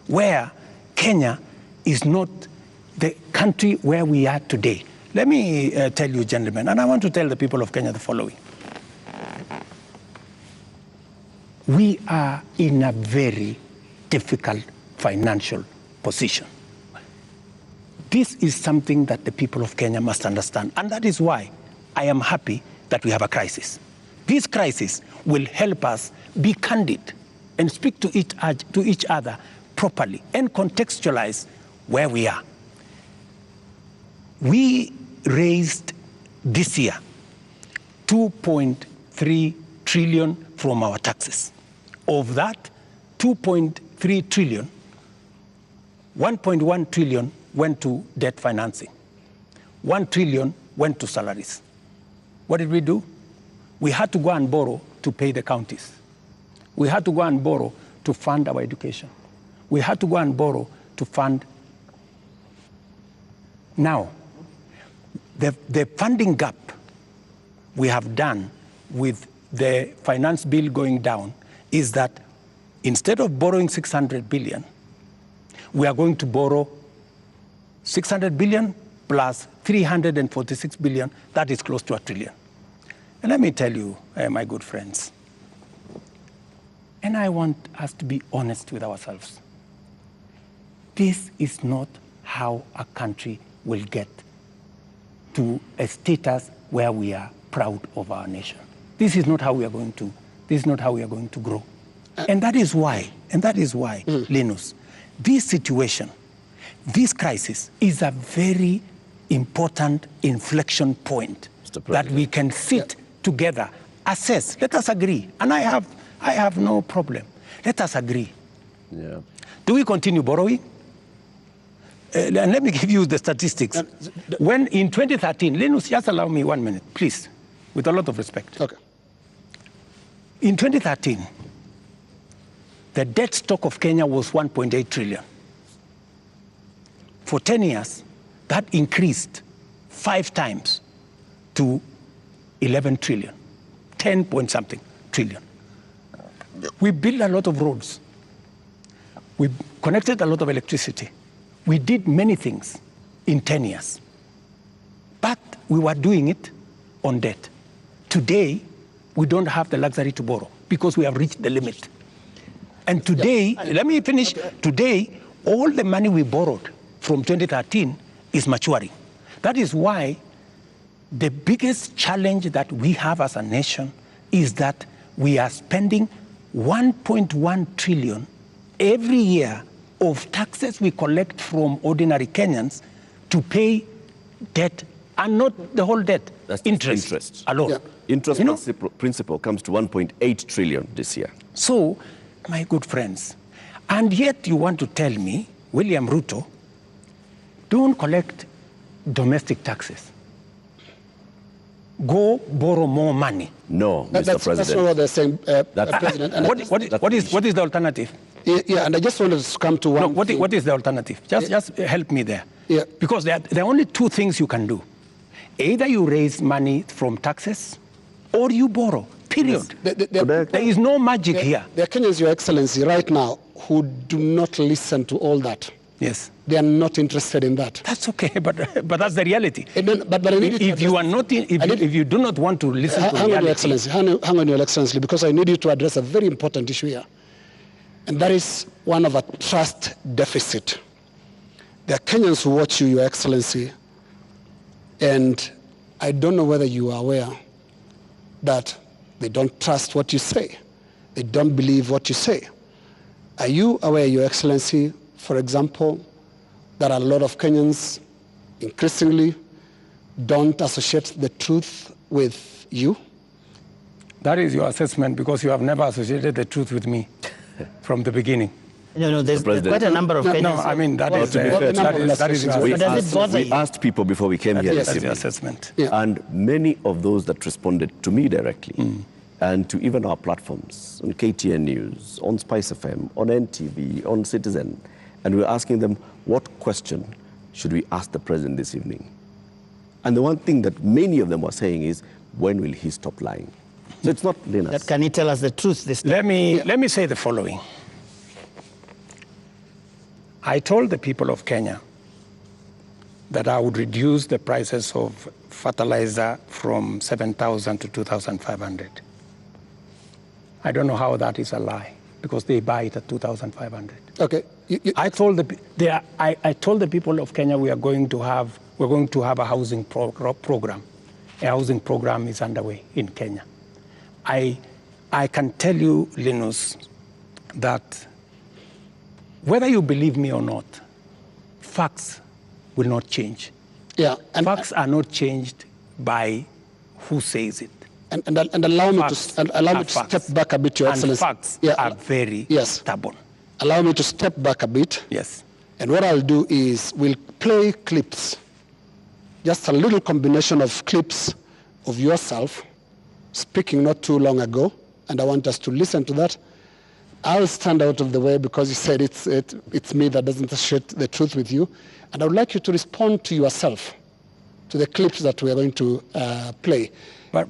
where Kenya is not the country where we are today. Let me tell you, gentlemen, and I want to tell the people of Kenya the following. We are in a very difficult financial position. This is something that the people of Kenya must understand, and that is why I am happy that we have a crisis. This crisis will help us be candid and speak to each other properly and contextualize where we are. We raised this year 2.3 trillion from our taxes. Of that 2.3 trillion, 1.1 trillion went to debt financing. 1 trillion went to salaries. What did we do? We had to go and borrow to pay the counties. We had to go and borrow to fund our education. We had to go and borrow to fund. Now, the funding gap we have done with the finance bill going down is that instead of borrowing 600 billion, we are going to borrow 600 billion plus 346 billion, that is close to 1 trillion. And let me tell you, my good friends, and I want us to be honest with ourselves. This is not how a country will get to a status where we are proud of our nation. This is not how we are going to, this is not how we are going to grow. And that is why, Linus, this situation, this crisis is a very important inflection point that we can sit together, assess. Let us agree. And I have no problem. Let us agree. Yeah. Do we continue borrowing? And let me give you the statistics. When in 2013, Linus, just allow me 1 minute, please, with a lot of respect. Okay. In 2013, the debt stock of Kenya was 1.8 trillion. For 10 years, that increased 5 times to 11 trillion, 10 point something trillion. We built a lot of roads. We connected a lot of electricity. We did many things in 10 years. But we were doing it on debt. Today, we don't have the luxury to borrow because we have reached the limit. And today, let me finish. Today, all the money we borrowed from 2013 is maturing. That is why the biggest challenge that we have as a nation is that we are spending 1.1 trillion every year of taxes we collect from ordinary Kenyans to pay debt, and not the whole debt. That's interest alone. Yeah. Interest principal comes to 1.8 trillion this year. So, my good friends, and yet you want to tell me, William Ruto, don't collect domestic taxes. Go borrow more money. No, Mr. That's President. not what they're saying, President. And What is the alternative? yeah, and I just wanted to come to one. No, what is the alternative? Just help me there. Yeah. Because there are only two things you can do. Either you raise money from taxes or you borrow, period. There is no magic here. There are Kenyans, Your Excellency, right now who do not listen to all that. Yes. They are not interested in that. That's okay, but that's the reality. But I need If you are not, if you do not want to listen to hang on, reality, Your Excellency, hang on, Your Excellency, because I need you to address a very important issue here, and that is one of a trust deficit. There are Kenyans who watch you, Your Excellency, and I don't know whether you are aware that they don't trust what you say. They don't believe what you say. Are you aware, Your Excellency, for example, that a lot of Kenyans increasingly don't associate the truth with you? that is your assessment because you have never associated the truth with me from the beginning. No, there's quite a number of Kenyans. No, I mean, that is your assessment. We asked people before we came here. That is your assessment. Yeah. And many of those that responded to me directly and to even our platforms, on KTN News, on Spice FM, on NTV, on Citizen, and we were asking them, what question should we ask the president this evening? And the one thing that many of them were saying is, when will he stop lying? So it's not Linus. That can he tell us the truth this time? Let me say the following. I told the people of Kenya that I would reduce the prices of fertilizer from 7,000 to 2,500. I don't know how that is a lie, because they buy it at 2,500. Okay. I told the people of Kenya we're going to have a housing program. A housing program is underway in Kenya. I can tell you, Linus, that whether you believe me or not, facts will not change. Yeah. And facts are not changed by who says it. And allow me to step back a bit, Your Excellency. And facts are very stubborn. Allow me to step back a bit. Yes. And what I'll do is we'll play clips, just a little combination of clips of yourself speaking not too long ago, and I want us to listen to that. I'll stand out of the way because you said it's me that doesn't associate the truth with you, and I would like you to respond to yourself, to the clips that we are going to play. But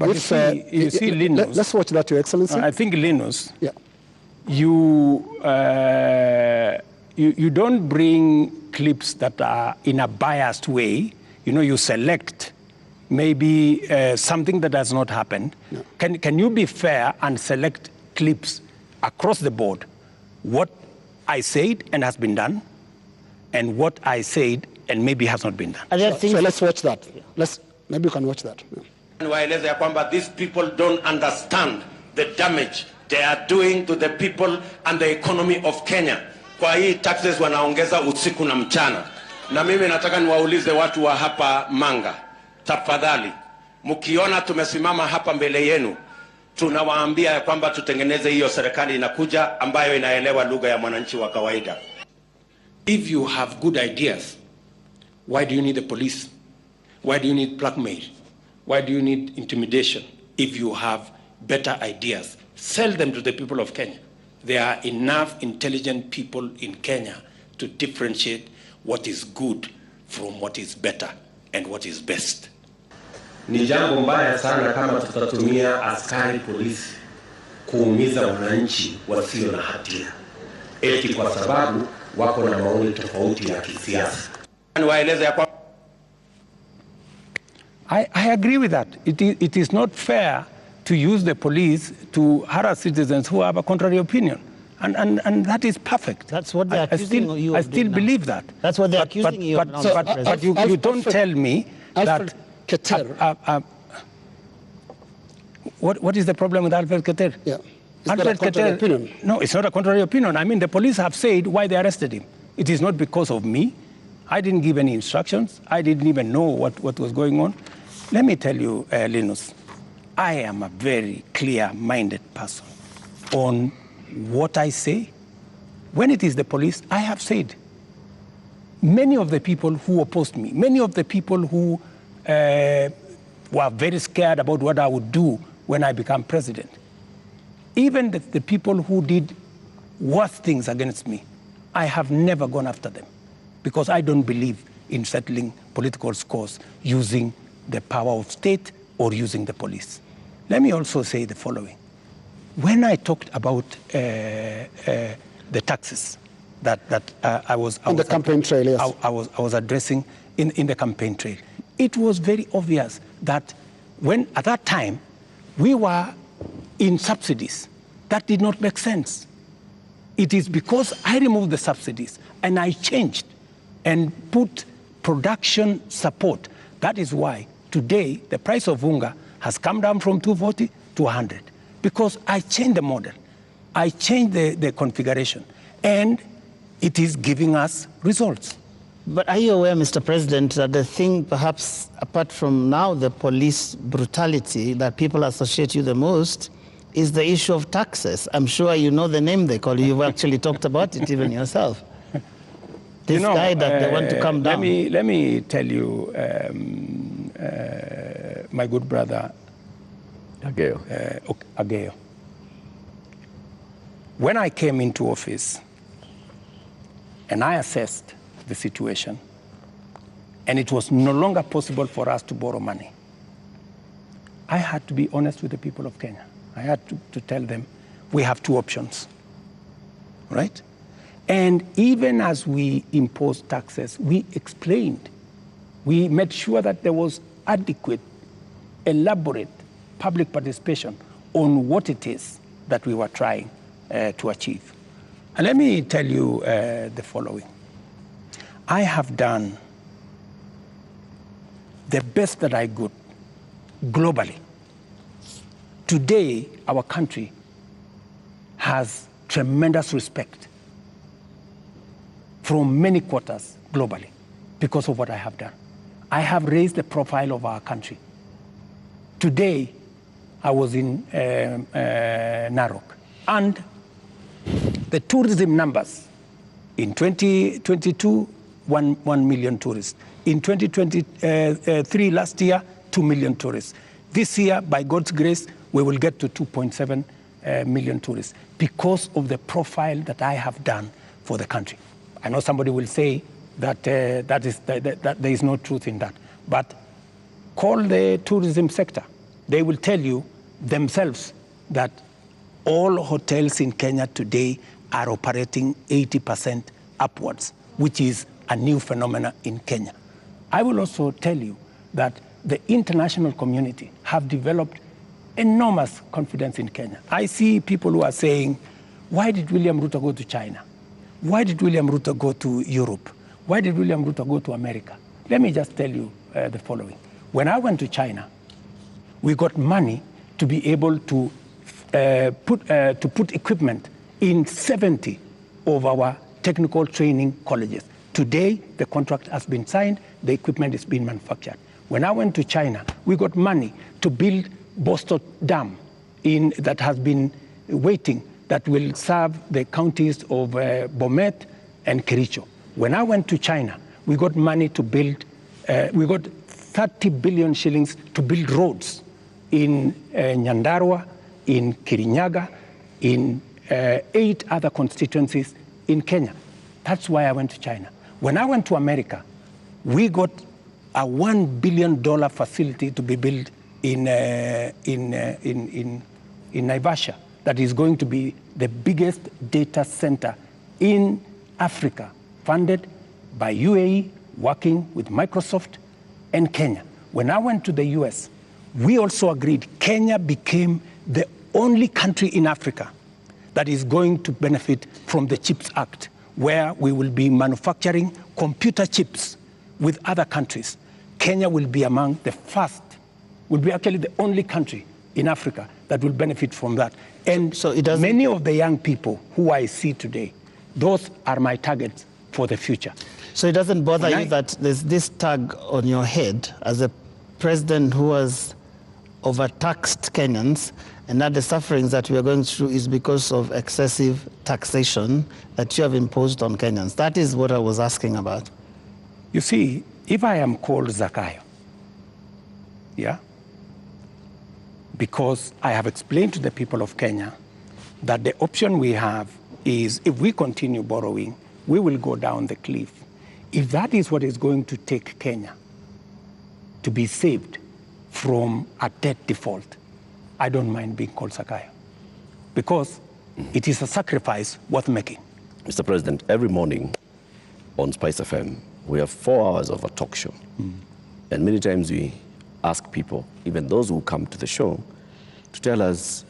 you see, Linus. Let's watch that, Your Excellency. I think, Linus, yeah. You don't bring clips that are in a biased way. You know, you select maybe something that has not happened. No. Can you be fair and select clips across the board? What I said and has been done, and what I said and maybe has not been done. So let's watch that. Maybe you can watch that. Yeah. Waeleza ya kwamba these people don't understand the damage they are doing to the people and the economy of Kenya. kwa hii taxes wanaongeza usiku na mchana. Na mimi nataka niwaulize watu wa hapa Manga, tafadhali, mkiona tumesimama hapa mbele yenu, tunawaambia kwamba tutengeneze hiyo serikali inakuja ambayo inaelewa lugha ya mwananchi wa kawaida. If you have good ideas, why do you need the police? Why do you need blackmail? Why do you need intimidation? If you have better ideas, sell them to the people of Kenya. There are enough intelligent people in Kenya to differentiate what is good from what is better and what is best. Ni jambo mbaya sana kama tutatumia askari polisi kuumiza wananchi wasio na hatia, eti kwa sababu wako na maoni tofauti ya kisiasa. I agree with that. It is not fair to use the police to harass citizens who have a contrary opinion. And that is perfect. That's what they're accusing you of. I still believe that. That's what they're accusing you of. But you don't tell me that... What is the problem with Alfred Keter? Yeah. Alfred Keter, opinion? No, it's not a contrary opinion. I mean, the police have said why they arrested him. It is not because of me. I didn't give any instructions. I didn't even know what was going on. Let me tell you, Linus, I am a very clear-minded person on what I say. When it is the police, I have said, many of the people who opposed me, many of the people who were very scared about what I would do when I become president, even the people who did worse things against me, I have never gone after them because I don't believe in settling political scores using the power of state or using the police. Let me also say the following. When I talked about the taxes that I was addressing in the campaign trail, it was very obvious that when at that time we were in subsidies, that did not make sense. It is because I removed the subsidies and I changed and put production support. That is why today the price of unga has come down from 240 to 100. Because I changed the model, I changed the configuration, and it is giving us results. But are you aware, Mr. President, that the thing, perhaps apart from now the police brutality that people associate you the most, is the issue of taxes? I'm sure you know the name they call you. You've actually talked about it even yourself. This guy that they want to come down. Let me tell you, my good brother, Ageo. When I came into office and I assessed the situation, and it was no longer possible for us to borrow money, I had to be honest with the people of Kenya. I had to tell them we have two options, right? And even as we imposed taxes, we explained, we made sure that there was adequate, elaborate public participation on what it is that we were trying to achieve. And let me tell you the following. I have done the best that I could globally. Today, our country has tremendous respect from many quarters globally because of what I have done. I have raised the profile of our country. Today, I was in Narok, and the tourism numbers in 2022, 1 million tourists. In 2023, last year, 2 million tourists. This year, by God's grace, we will get to 2.7 million tourists because of the profile that I have done for the country. I know somebody will say that, that there is no truth in that, but call the tourism sector. They will tell you themselves that all hotels in Kenya today are operating 80% upwards, which is a new phenomenon in Kenya. I will also tell you that the international community have developed enormous confidence in Kenya. I see people who are saying, why did William Ruto go to China? Why did William Ruto go to Europe? Why did William Ruto go to America? Let me just tell you the following. When I went to China, we got money to be able to put equipment in 70 of our technical training colleges. Today, the contract has been signed, the equipment is being manufactured. When I went to China, we got money to build Bostock Dam that has been waiting, that will serve the counties of Bomet and Kericho. When I went to China, we got money to build, we got 30 billion shillings to build roads in Nyandarua, in Kirinyaga, in 8 other constituencies in Kenya. That's why I went to China. When I went to America, we got a $1 billion facility to be built in Naivasha that is going to be the biggest data center in Africa, funded by UAE, working with Microsoft and Kenya. When I went to the US, we also agreed Kenya became the only country in Africa that is going to benefit from the CHIPS Act, where we will be manufacturing computer chips with other countries. Kenya will be among the first, will be actually the only country in Africa that will benefit from that. And so many of the young people who I see today, those are my targets for the future. So it doesn't bother you that there's this tag on your head as a president who has overtaxed Kenyans, and that the sufferings that we are going through is because of excessive taxation that you have imposed on Kenyans? That is what I was asking about. You see, if I am called Zakayo, yeah, because I have explained to the people of Kenya that the option we have is, if we continue borrowing, we will go down the cliff. If that is what is going to take Kenya to be saved from a debt default, I don't mind being called Zakayo, because it is a sacrifice worth making. Mr. President, every morning on Spice FM, we have 4 hours of a talk show. And many times we ask people, even those who come to the show, to tell us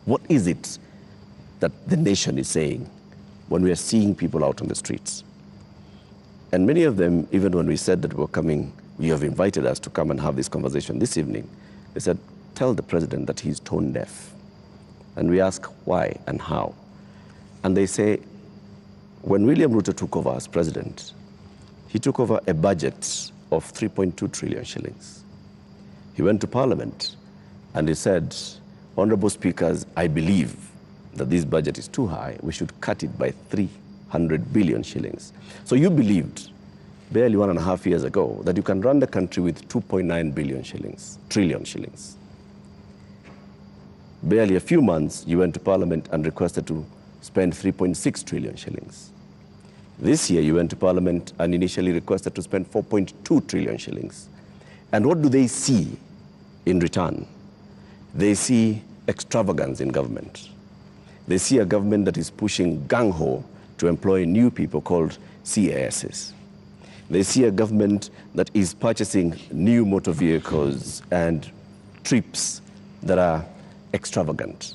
what is it that the nation is saying when we are seeing people out on the streets. And many of them, even when we said that we were coming, you have invited us to come and have this conversation this evening, they said, tell the president that he's tone deaf. And we ask why and how. And they say, when William Ruto took over as president, he took over a budget of 3.2 trillion shillings. He went to Parliament and he said, Honorable Speakers, I believe that this budget is too high. We should cut it by 300 billion shillings. So you believed barely 1.5 years ago that you can run the country with 2.9 billion shillings, trillion shillings. Barely a few months, you went to Parliament and requested to spend 3.6 trillion shillings. This year, you went to Parliament and initially requested to spend 4.2 trillion shillings. And what do they see in return? They see extravagance in government. They see a government that is pushing gung-ho to employ new people called CASs. They see a government that is purchasing new motor vehicles and trips that are extravagant.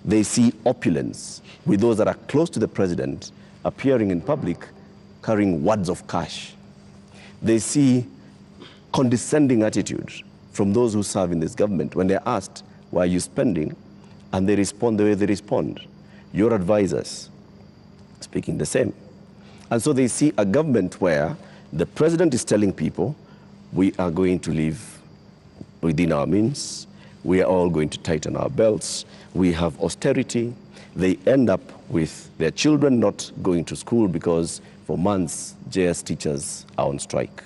They see opulence with those that are close to the president appearing in public carrying wads of cash. They see condescending attitude from those who serve in this government when they're asked, why are you spending? And they respond the way they respond. Your advisors speaking the same. And so they see a government where the president is telling people, we are going to live within our means. We are all going to tighten our belts. We have austerity. They end up with their children not going to school because for months, JS teachers are on strike.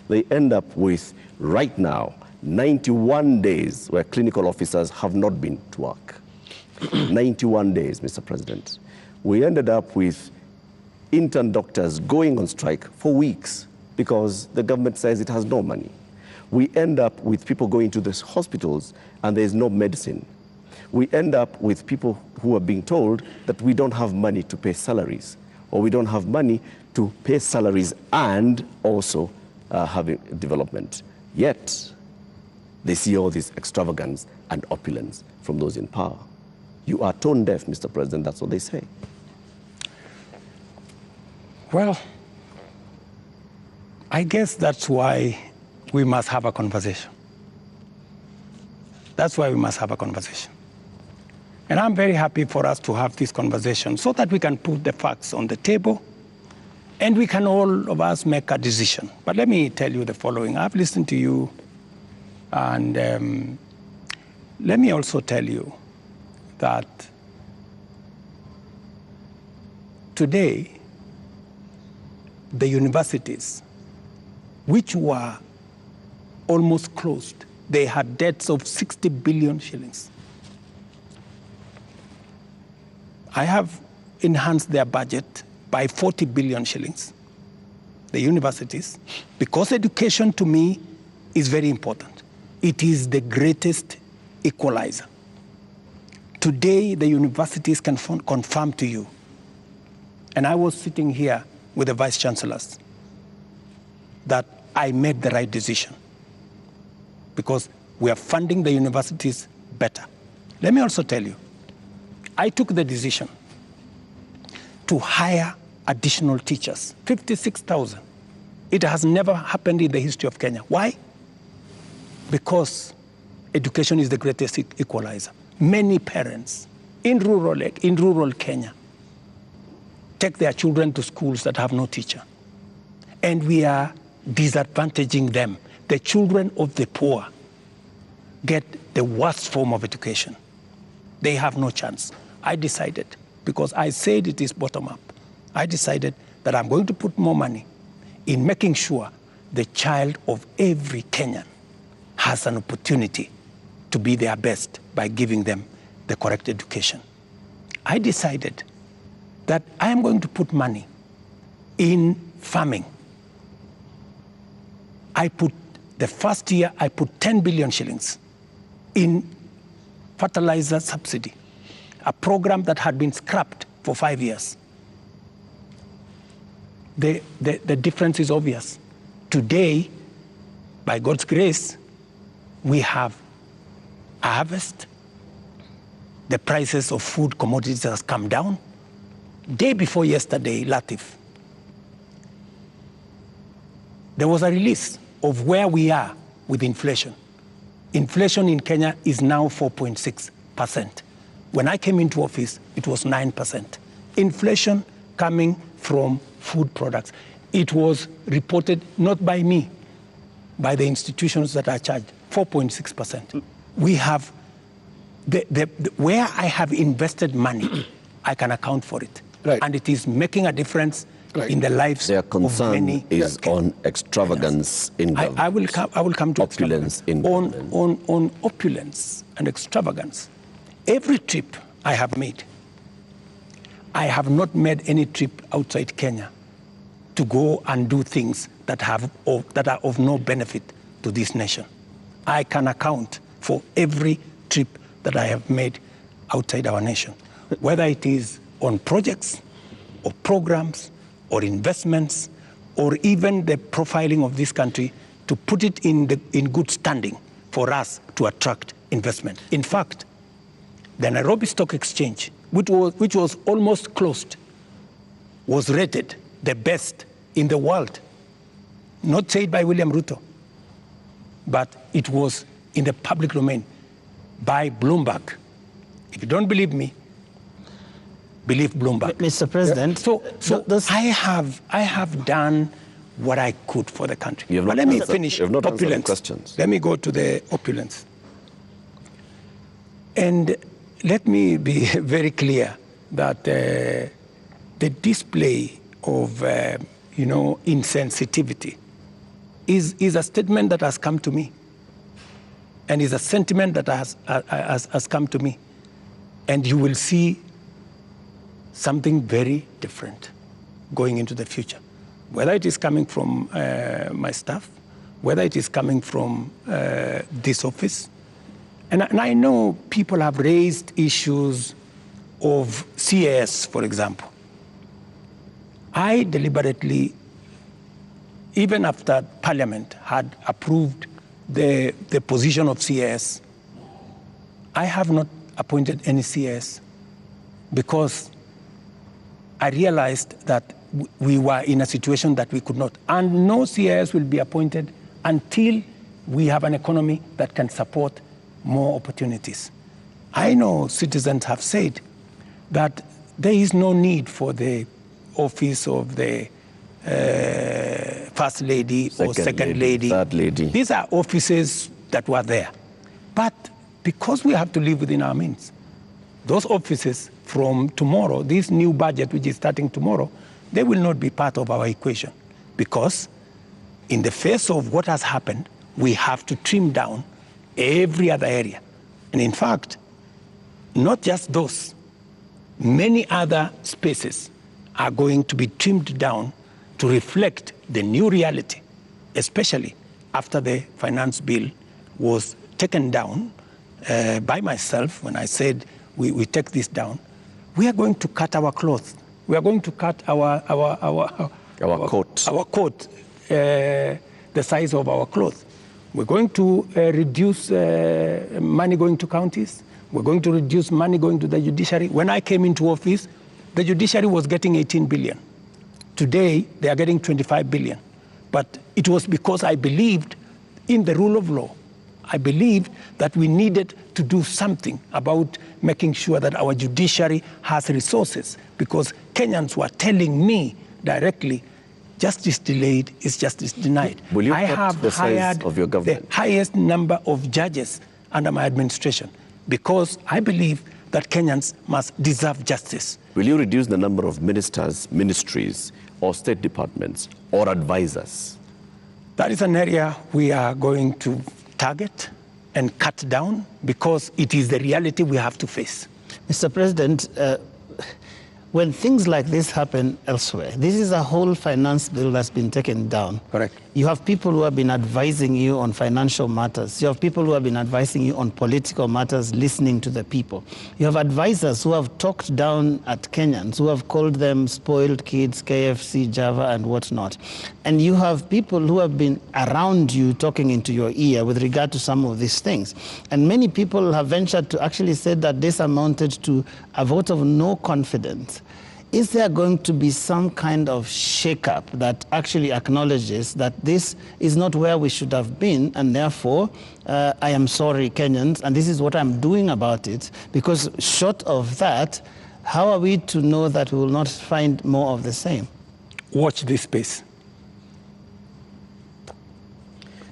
They end up with, right now, 91 days where clinical officers have not been to work. 91 days, Mr. President. We ended up with intern doctors going on strike for weeks because the government says it has no money. We end up with people going to the hospitals and there's no medicine. We end up with people who are being told that we don't have money to pay salaries, or we don't have money to pay salaries and also having development. Yet, they see all this extravagance and opulence from those in power. You are tone deaf, Mr. President, that's what they say. Well, I guess that's why we must have a conversation. That's why we must have a conversation. And I'm very happy for us to have this conversation so that we can put the facts on the table and we can all of us make a decision. But let me tell you the following. I've listened to you, and let me also tell you that today, the universities, which were almost closed, they had debts of 60 billion shillings. I have enhanced their budget by 40 billion shillings, the universities, because education to me is very important. It is the greatest equalizer. Today, the universities can confirm to you, and I was sitting here with the vice chancellors, that I made the right decision because we are funding the universities better. Let me also tell you, I took the decision to hire additional teachers, 56,000. It has never happened in the history of Kenya. Why? Because education is the greatest equalizer. Many parents in rural Kenya take their children to schools that have no teacher. And we are disadvantaging them. The children of the poor get the worst form of education. They have no chance. I decided, because I said it is bottom up, I decided that I'm going to put more money in making sure the child of every Kenyan has an opportunity to be their best by giving them the correct education. I decided that I am going to put money in farming. The first year, I put 10 billion shillings in fertilizer subsidy, a program that had been scrapped for 5 years. The difference is obvious. Today, by God's grace, we have a harvest. The prices of food commodities has come down. Day before yesterday, Latif, there was a release of where we are with inflation. Inflation in Kenya is now 4.6%. When I came into office, it was 9%. Inflation coming from food products. It was reported not by me, by the institutions that are charged, 4.6%. We have, where I have invested money, I can account for it. Right. And it is making a difference in the lives Their of concern many. is on extravagance in government. I will come to opulence in on opulence and extravagance. Every trip I have made, I have not made any trip outside Kenya to go and do things that are of no benefit to this nation. I can account for every trip that I have made outside our nation, whether it is on projects or programs or investments or even the profiling of this country to put it in good standing for us to attract investment. In fact, the Nairobi Stock Exchange, which was almost closed, was rated the best in the world. Not said by William Ruto, but it was in the public domain by Bloomberg. If you don't believe me, believe Bloomberg. Mr. President, So I have done what I could for the country. But let me finish you have not answered the opulence. questions. Let me go to the opulence. And let me be very clear that the display of insensitivity is a statement that has come to me, and is a sentiment that has come to me, and you will see something very different going into the future, whether it is coming from my staff, whether it is coming from this office. And I know people have raised issues of CAS, for example. I deliberately, even after Parliament had approved the position of CAS, I have not appointed any CAS because I realized that we were in a situation that we could not. And no CAS will be appointed until we have an economy that can support more opportunities. I know citizens have said that there is no need for the office of the First Lady or Second Lady. Third Lady. These are offices that were there. But because we have to live within our means, those offices from tomorrow, this new budget which is starting tomorrow, they will not be part of our equation. Because in the face of what has happened, we have to trim down every other area. And in fact, not just those, many other spaces are going to be trimmed down to reflect the new reality, especially after the finance bill was taken down by myself when I said we take this down. We are going to cut our clothes. We are going to cut our coat, the size of our clothes. We're going to reduce money going to counties. We're going to reduce money going to the judiciary. When I came into office, the judiciary was getting 18 billion. Today, they are getting 25 billion. But it was because I believed in the rule of law. I believed that we needed to do something about making sure that our judiciary has resources, because Kenyans were telling me directly, justice delayed is justice denied. Will you I cut have the size hired of your government? the highest number of judges under my administration, because I believe that Kenyans must deserve justice. Will you reduce the number of ministers, ministries, or state departments, or advisors? That is an area we are going to target and cut down, because it is the reality we have to face. Mr. President, when things like this happen elsewhere, this is a whole finance bill that's been taken down. Correct. You have people who have been advising you on financial matters. You have people who have been advising you on political matters, listening to the people. You have advisors who have talked down at Kenyans, who have called them spoiled kids, KFC, Java, and whatnot. And you have people who have been around you talking into your ear with regard to some of these things. And many people have ventured to actually say that this amounted to a vote of no confidence. Is there going to be some kind of shake-up that actually acknowledges that this is not where we should have been, and therefore, I am sorry, Kenyans, and this is what I'm doing about it? Because short of that, how are we to know that we will not find more of the same? Watch this space.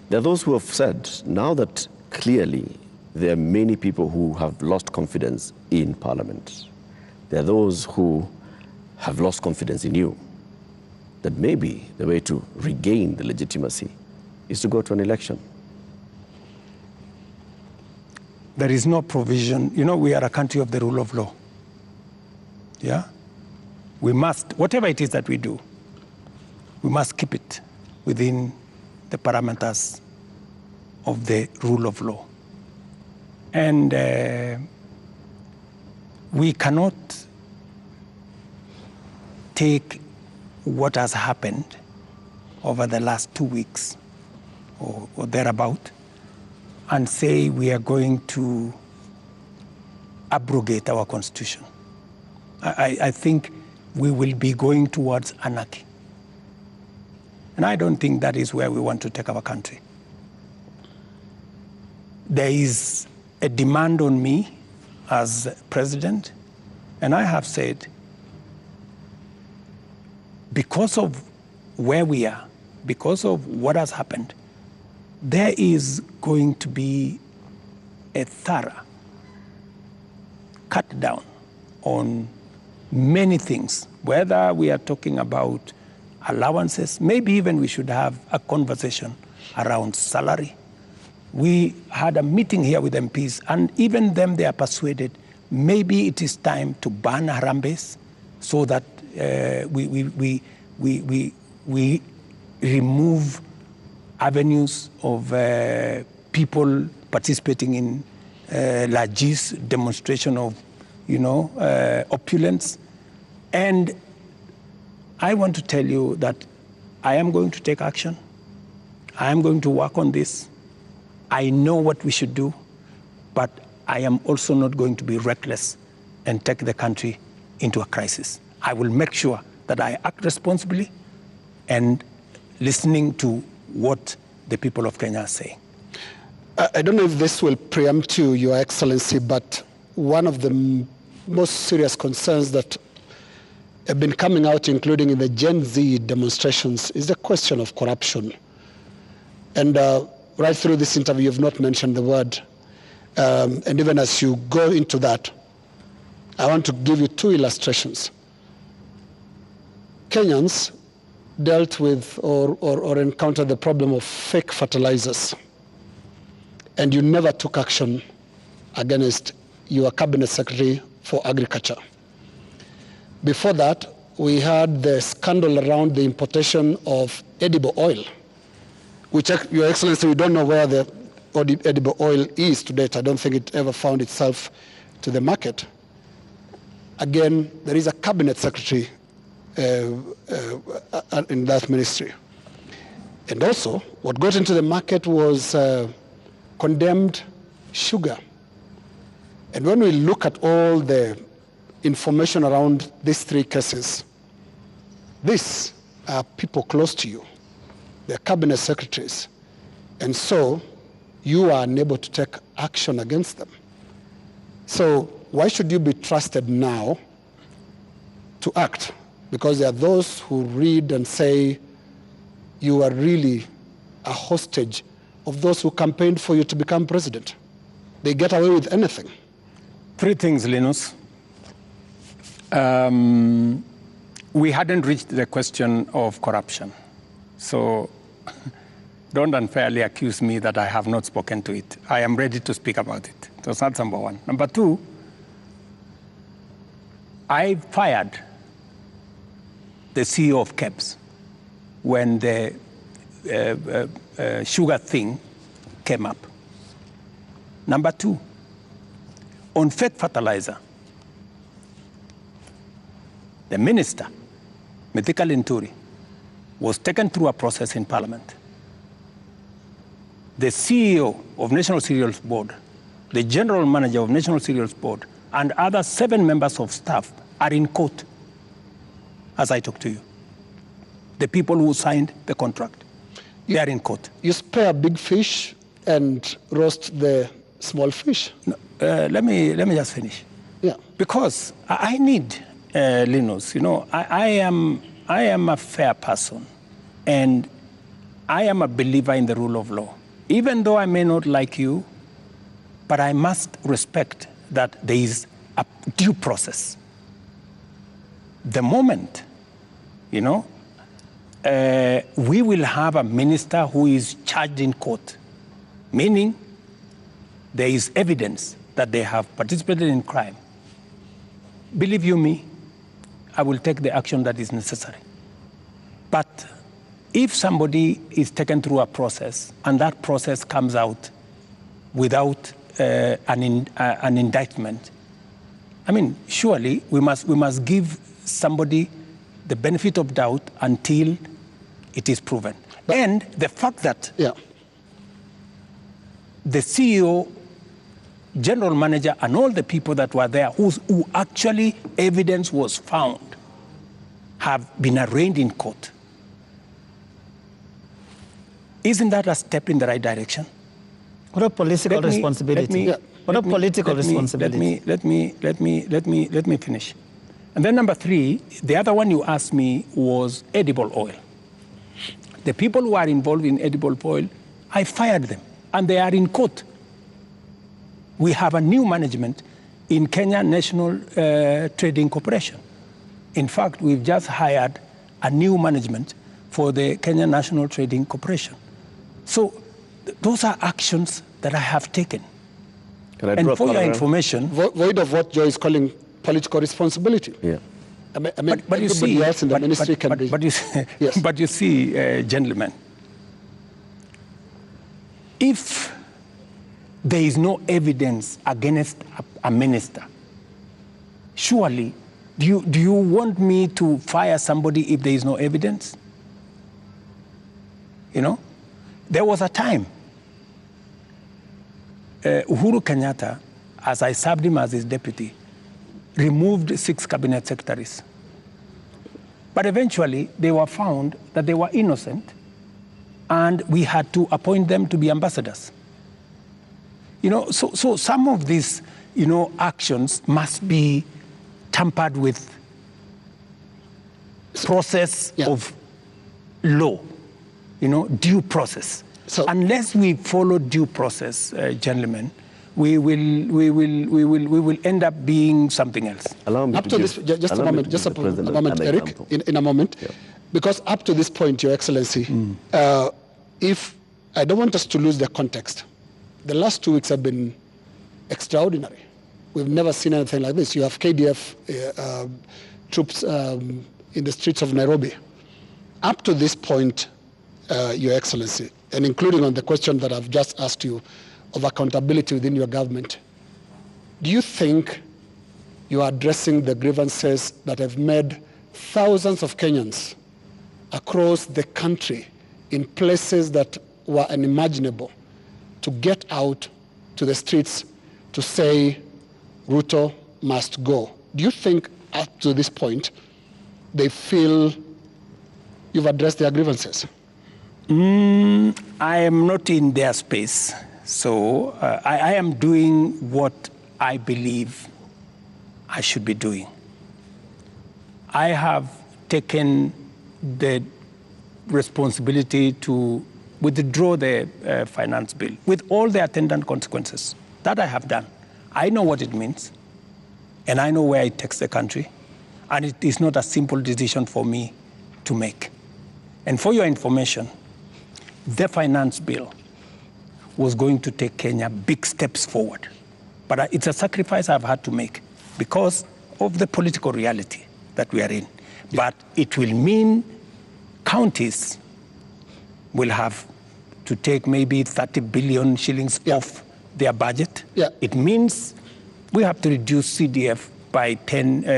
There are those who have said, now that clearly there are many people who have lost confidence in Parliament, there are those who have lost confidence in you, that maybe the way to regain the legitimacy is to go to an election. There is no provision. You know, we are a country of the rule of law. Yeah? We must, whatever it is that we do, we must keep it within the parameters of the rule of law. And we cannot take what has happened over the last 2 weeks or thereabout and say we are going to abrogate our constitution. I think we will be going towards anarchy. And I don't think that is where we want to take our country. There is a demand on me as president, and I have said, because of where we are, because of what has happened, there is going to be a thorough cut down on many things, whether we are talking about allowances, maybe even we should have a conversation around salary. We had a meeting here with MPs, and even them, they are persuaded maybe it is time to ban Harambes so that we remove avenues of people participating in largesse, demonstration of, opulence. And I want to tell you that I am going to take action. I am going to work on this. I know what we should do, but I am also not going to be reckless and take the country into a crisis. I will make sure that I act responsibly and listening to what the people of Kenya are saying. I don't know if this will preempt you, Your Excellency, but one of the most serious concerns that have been coming out, including in the Gen Z demonstrations, is the question of corruption. And right through this interview, you've not mentioned the word. And even as you go into that, I want to give you two illustrations. Kenyans dealt with or encountered the problem of fake fertilizers, and you never took action against your cabinet secretary for agriculture. Before that, we had the scandal around the importation of edible oil, which, Your Excellency, we don't know where the edible oil is to date. I don't think it ever found itself to the market. Again, there is a cabinet secretary in that ministry. And also, what got into the market was condemned sugar. And when we look at all the information around these three cases, these are people close to you. They're cabinet secretaries. And so you are unable to take action against them. So why should you be trusted now to act? Because there are those who read and say you are really a hostage of those who campaigned for you to become president. They get away with anything. Three things, Linus. We hadn't reached the question of corruption. So don't unfairly accuse me that I have not spoken to it. I am ready to speak about it. So that's number one. Number two, I fired the CEO of KEBS when the sugar thing came up. Number two, on fake fertilizer, the minister, Mithika Linturi, was taken through a process in Parliament. The CEO of National Cereals Board, the general manager of National Cereals Board, and other 7 members of staff are in court as I talk to you. The people who signed the contract, they are in court. You spare big fish and roast the small fish. No, let me just finish. Yeah. Because I need, Linus, you know, I am a fair person, and I am a believer in the rule of law. Even though I may not like you, but I must respect that there is a due process. The moment, you know, we will have a minister who is charged in court, meaning there is evidence that they have participated in crime. Believe you me, I will take the action that is necessary. But if somebody is taken through a process and that process comes out without an indictment, I mean, surely we must give somebody the benefit of doubt until it is proven. But, and the fact that the CEO, general manager, and all the people that were there who actually evidence was found have been arraigned in court. Isn't that a step in the right direction? What a political responsibility. What a political responsibility. Let me finish. And then number 3, the other one you asked me was edible oil. The people who are involved in edible oil, I fired them, and they are in court. We have a new management in Kenya National Trading Corporation. In fact, we've just hired a new management for the Kenya National Trading Corporation. So those are actions that I have taken. And for your information... Void of what Joe is calling political responsibility. Yeah. I mean, but you see, else in the ministry can be... But you see, yes. But you see, gentlemen, if there is no evidence against a minister, surely, do you want me to fire somebody if there is no evidence? You know, there was a time, Uhuru Kenyatta, as I served him as his deputy, removed 6 cabinet secretaries. But eventually, they were found that they were innocent, and we had to appoint them to be ambassadors. You know, so some of these actions must be tampered with process of law, due process. So unless we follow due process, gentlemen, we will end up being something else. Allow me up to this, just a moment, Eric, in a moment, because up to this point, Your Excellency, if I don't want us to lose the context, the last 2 weeks have been extraordinary. We've never seen anything like this. You have KDF troops in the streets of Nairobi. Up to this point, Your Excellency, and including on the question that I've just asked you of accountability within your government, do you think you are addressing the grievances that have made thousands of Kenyans across the country in places that were unimaginable to get out to the streets to say Ruto must go? Do you think up to this point they feel you've addressed their grievances? I am not in their space. So I am doing what I believe I should be doing. I have taken the responsibility to withdraw the finance bill with all the attendant consequences. That I have done. I know what it means, and I know where it takes the country, and it is not a simple decision for me to make. And for your information, the finance bill was going to take Kenya big steps forward. But it's a sacrifice I've had to make because of the political reality that we are in. But it will mean counties will have to take maybe 30 billion shillings off their budget. It means we have to reduce CDF by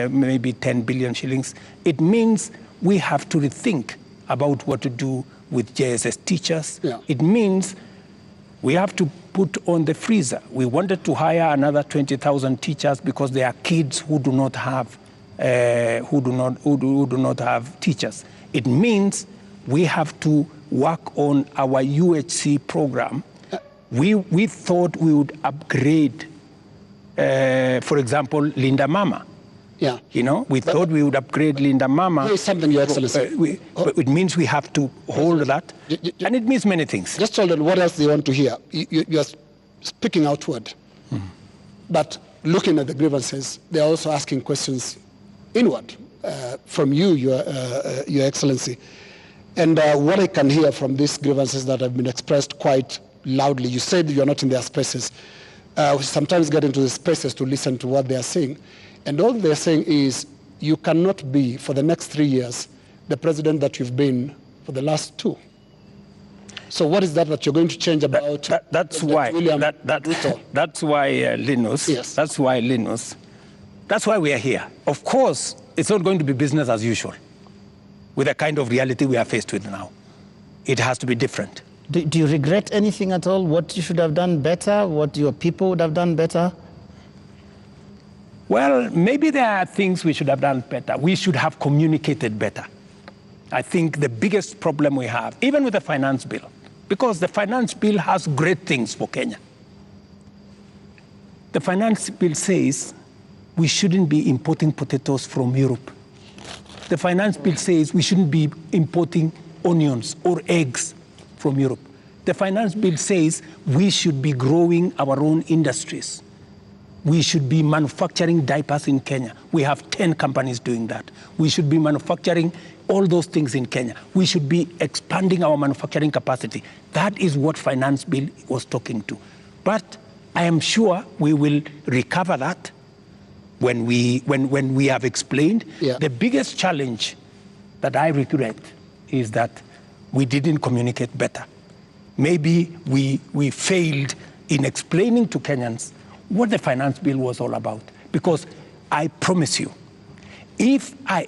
maybe 10 billion shillings. It means we have to rethink about what to do with JSS teachers. It means we have to put on the freezer. We wanted to hire another 20,000 teachers because there are kids who do not have teachers. It means we have to work on our UHC program. We thought we would upgrade, for example, Linda Mama. We thought we would upgrade Linda Mama. There is something, Your Excellency. It means we have to hold that, and it means many things. Just hold on, what else do you want to hear? You are speaking outward, but looking at the grievances, they're also asking questions inward from you, Your Excellency. And what I can hear from these grievances that have been expressed quite loudly, you said you're not in their spaces. We sometimes get into the spaces to listen to what they're saying. And all they're saying is, you cannot be, for the next 3 years, the president that you've been for the last 2. So what is that you're going to change about? That's why Linus. Yes. That's why Linus. That's why we are here. Of course, it's not going to be business as usual with the kind of reality we are faced with now. It has to be different. Do you regret anything at all? What you should have done better? What your people would have done better? Well, maybe there are things we should have done better. We should have communicated better. I think the biggest problem we have, even with the finance bill, because the finance bill has great things for Kenya. The finance bill says we shouldn't be importing potatoes from Europe. The finance bill says we shouldn't be importing onions or eggs from Europe. The finance bill says we should be growing our own industries. We should be manufacturing diapers in Kenya. We have 10 companies doing that. We should be manufacturing all those things in Kenya. We should be expanding our manufacturing capacity. That is what finance bill was talking to. But I am sure we will recover that when we have explained. The biggest challenge that I regret is that we didn't communicate better. Maybe we failed in explaining to Kenyans what the finance bill was all about. Because I promise you, if I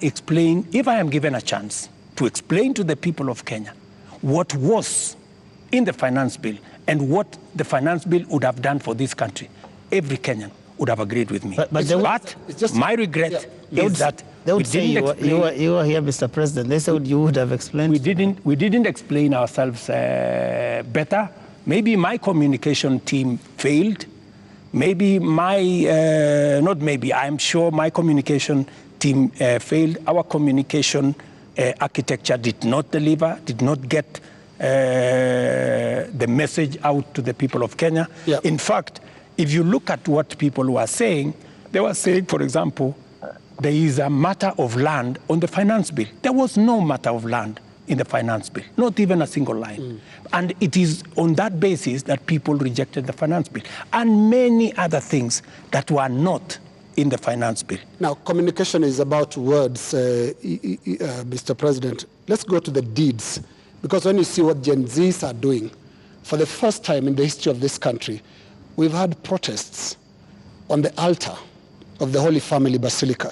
am given a chance to explain to the people of Kenya what was in the finance bill and what the finance bill would have done for this country, every Kenyan would have agreed with me. But my regret is that they would say you were here, Mr. President. They said you would have explained. We didn't explain ourselves better. Maybe my communication team failed. Maybe not maybe, I'm sure my communication team failed. Our communication architecture did not deliver, did not get the message out to the people of Kenya. Yeah. In fact, if you look at what people were saying, they were saying, for example, there is a matter of land on the finance bill. There was no matter of land in the finance bill, not even a single line. And it is on that basis that people rejected the finance bill and many other things that were not in the finance bill. Now, communication is about words, Mr. President. Let's go to the deeds, because when you see what Gen Zs are doing, for the first time in the history of this country, we've had protests on the altar of the Holy Family Basilica,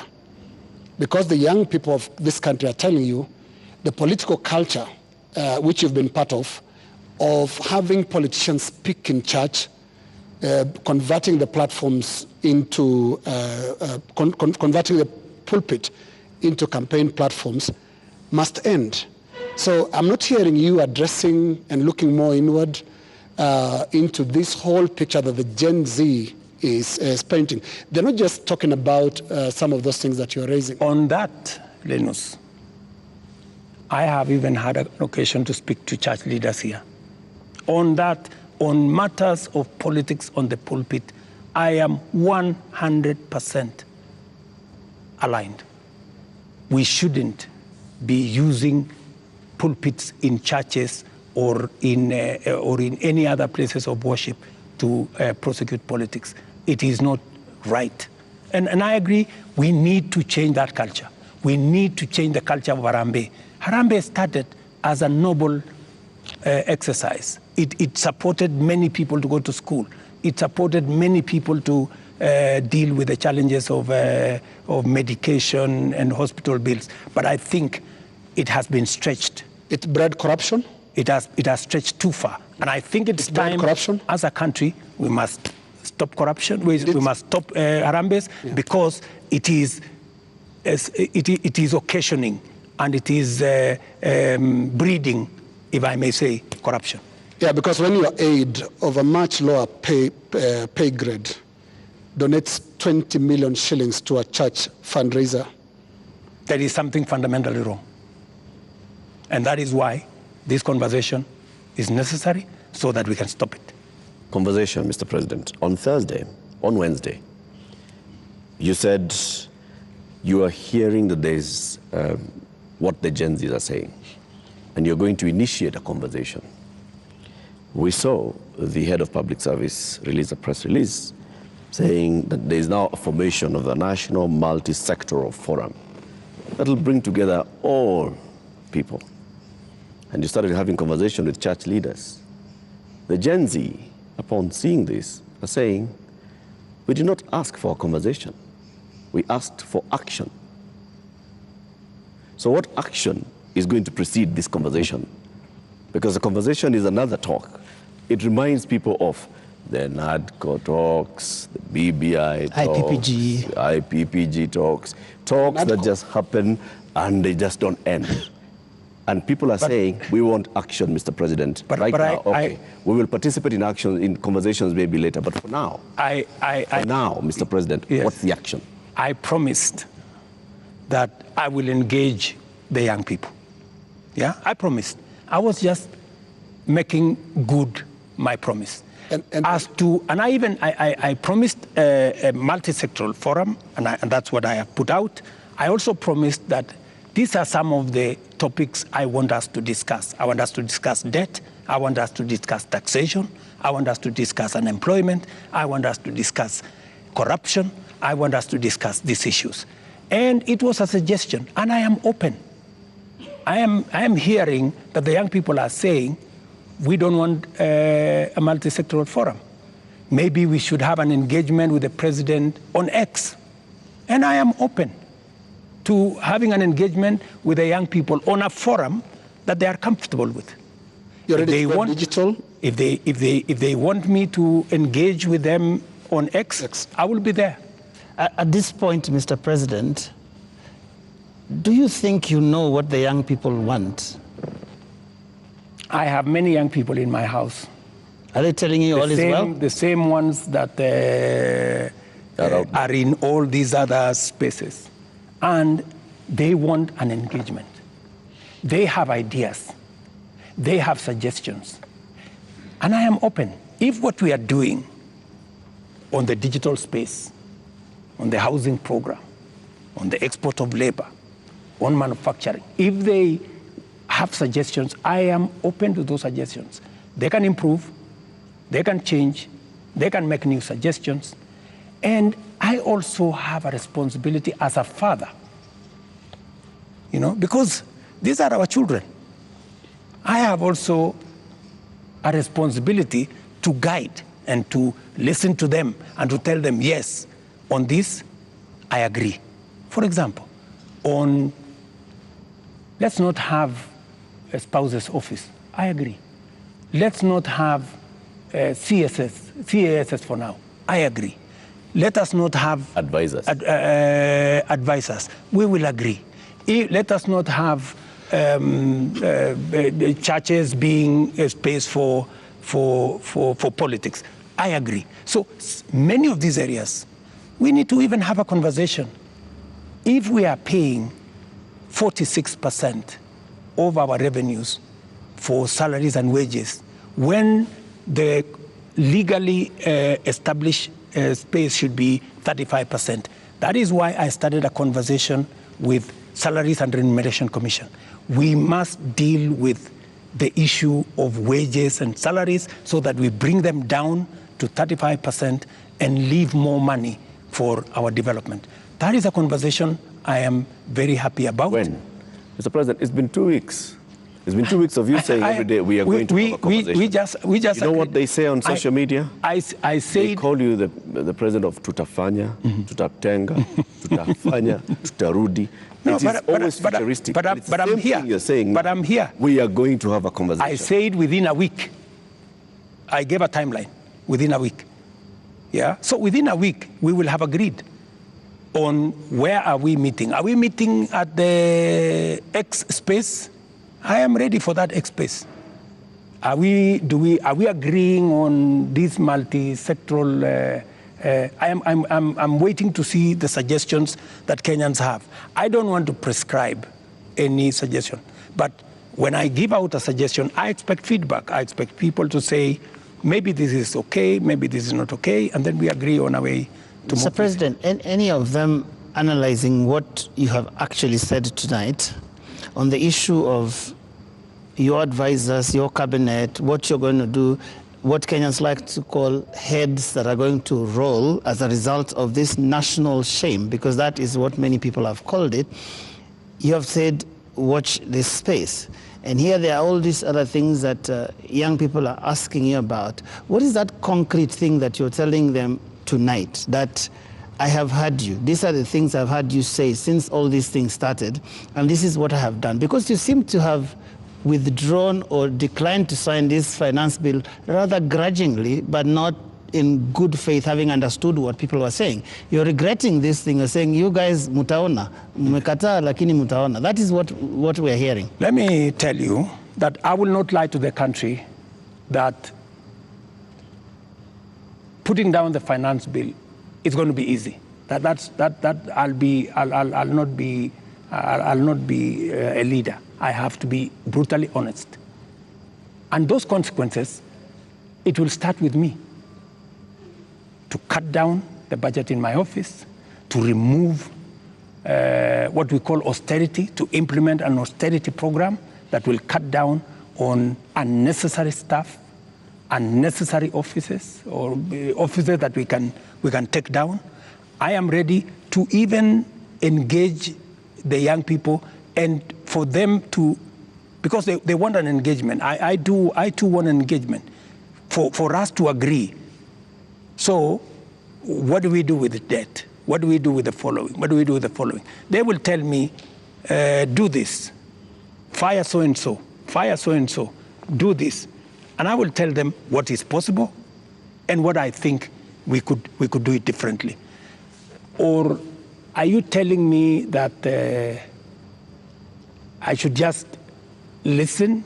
because the young people of this country are telling you the political culture, which you've been part of having politicians speak in church, converting the platforms into, converting the pulpit into campaign platforms, must end. So I'm not hearing you addressing and looking more inward into this whole picture that the Gen Z is painting. They're not just talking about some of those things that you're raising. On that, Linus, I have even had an occasion to speak to church leaders here. On that, on matters of politics on the pulpit, I am 100% aligned. We shouldn't be using pulpits in churches or in any other places of worship to prosecute politics. It is not right. And I agree, we need to change that culture. We need to change the culture of Harambee. Harambee started as a noble exercise. It supported many people to go to school. It supported many people to deal with the challenges of medication and hospital bills. But I think it has been stretched. It bred corruption? It has stretched too far. And I think it's time, corruption? As a country, we must stop corruption. We must stop Harambees, because it is occasioning and it is breeding, if I may say, corruption. Yeah, because when your aide of a much lower pay grade donates 20 million shillings to a church fundraiser, there is something fundamentally wrong. And that is why this conversation is necessary, so that we can stop it. Conversation, Mr. President. On Wednesday, you said you are hearing that there's what the Gen Zs are saying, and you're going to initiate a conversation. We saw the head of public service release a press release saying that there is now a formation of the National Multi-Sectoral Forum that will bring together all people. And you started having conversation with church leaders. The Gen Z, upon seeing this, are saying, we did not ask for a conversation. We asked for action. So what action is going to precede this conversation? Because the conversation is another talk. It reminds people of the NADCO talks, the BBI talks, IPPG talks that just happen and they just don't end. And people are saying, we want action, Mr. President. But right now, we will participate in action, in conversations maybe later. But for now, Mr. President, yes, what's the action? I promised that I will engage the young people. Yeah, I promised. I was just making good my promise. And I promised a multi-sectoral forum, and that's what I have put out. I also promised that these are some of the topics I want us to discuss. I want us to discuss debt. I want us to discuss taxation. I want us to discuss unemployment. I want us to discuss corruption. I want us to discuss these issues. And it was a suggestion, and I am open. I am hearing that the young people are saying, we don't want a multi-sectoral forum. Maybe we should have an engagement with the president on X. And I am open to having an engagement with the young people on a forum that they are comfortable with. You're ready to go digital? If they want me to engage with them on X, I will be there. At this point, Mr. President, do you think you know what the young people want? I have many young people in my house. Are they telling you all is well? The same ones that are in all these other spaces. And they want an engagement. They have ideas. They have suggestions. And I am open. If what we are doing on the digital space, on the housing program, on the export of labor, on manufacturing, if they have suggestions, I am open to those suggestions. They can improve, they can change, they can make new suggestions. And I also have a responsibility as a father, you know, because these are our children. I have also a responsibility to guide and to listen to them and to tell them, yes, on this, I agree. For example, let's not have a spouse's office. I agree. Let's not have CASS for now. I agree. Let us not have advisors. Advisors. We will agree. Let us not have churches being a space for politics. I agree. So many of these areas, we need to even have a conversation. If we are paying 46% of our revenues for salaries and wages, when the legally established space should be 35%. That is why I started a conversation with Salaries and Remuneration Commission. We must deal with the issue of wages and salaries so that we bring them down to 35% and leave more money for our development. That is a conversation I am very happy about. When? Mr. President, it's been 2 weeks. It's been 2 weeks of you saying every day we are going to have a conversation. We just you know what they say on social media? I say they call you the president of tutafanya, tutatenga, tutafanya, tutarudi. No, it is always futuristic. But I'm here. You're saying but I'm here. We are going to have a conversation. I said within a week. I gave a timeline within a week. Yeah. So within a week we will have agreed on where are we meeting. Are we meeting at the X space? I am ready for that X space. Are we agreeing on this multi-sectoral? I'm waiting to see the suggestions that Kenyans have. I don't want to prescribe any suggestion, but when I give out a suggestion, I expect feedback. I expect people to say, maybe this is okay, maybe this is not okay, and then we agree on a way to move. Mr. President, any of them analyzing what you have actually said tonight on the issue of your advisors, your cabinet, what you're going to do, what Kenyans like to call heads that are going to roll as a result of this national shame, because that is what many people have called it. You have said, watch this space. And here there are all these other things that young people are asking you about. What is that concrete thing that you're telling them tonight that I have heard you? These are the things I've heard you say since all these things started, and this is what I have done. Because you seem to have withdrawn or declined to sign this finance bill rather grudgingly, but not in good faith, having understood what people were saying. You're regretting this thing. You're saying, you guys, mutaona, mmekataa lakini mutaona. That is what we're hearing. Let me tell you that I will not lie to the country that putting down the finance bill is going to be easy. I'll not be a leader. I have to be brutally honest. And those consequences, it will start with me. To cut down the budget in my office, to remove what we call austerity, to implement an austerity program that will cut down on unnecessary staff, unnecessary offices, or offices that we can take down. I am ready to even engage the young people and for them to, because they want an engagement. I too want an engagement for us to agree. So what do we do with the debt? What do we do with the following? What do we do with the following? They will tell me, do this, fire so-and-so, fire so-and-so, do this. And I will tell them what is possible and what I think we could do it differently. Or are you telling me that I should just listen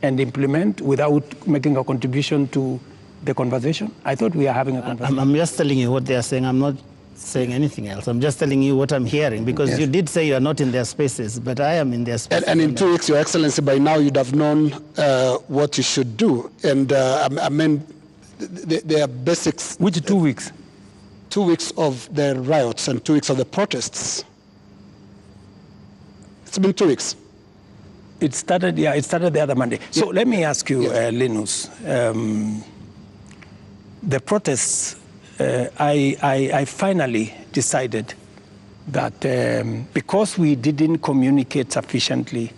and implement without making a contribution to the conversation? I thought we are having a conversation. I'm just telling you what they are saying. I'm not saying anything else. I'm just telling you what I'm hearing, because Yes. you did say you are not in their spaces, but I am in their spaces. And in 2 weeks, Your Excellency, by now you'd have known what you should do. And I mean, there are basics. Which 2 weeks? 2 weeks of the riots and 2 weeks of the protests. It's been 2 weeks. It started the other Monday. So let me ask you, Linus, the protests, I finally decided that because we didn't communicate sufficiently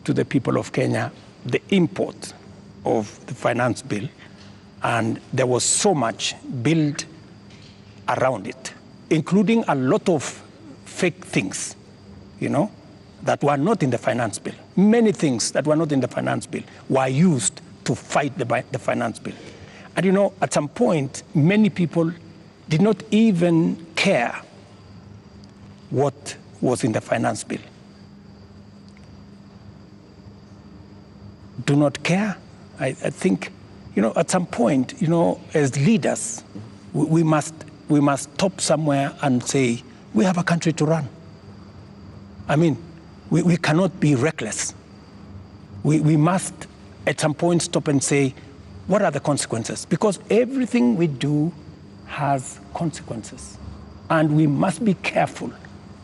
to the people of Kenya the import of the finance bill, and there was so much built around it, including a lot of fake things, you know, that were not in the finance bill. Many things that were not in the finance bill were used to fight the finance bill. And you know, at some point, many people did not even care what was in the finance bill. Do not care. I think, you know, at some point, you know, as leaders, we must stop somewhere and say, we have a country to run. I mean, we cannot be reckless. We must, at some point, stop and say, what are the consequences? Because everything we do has consequences. And we must be careful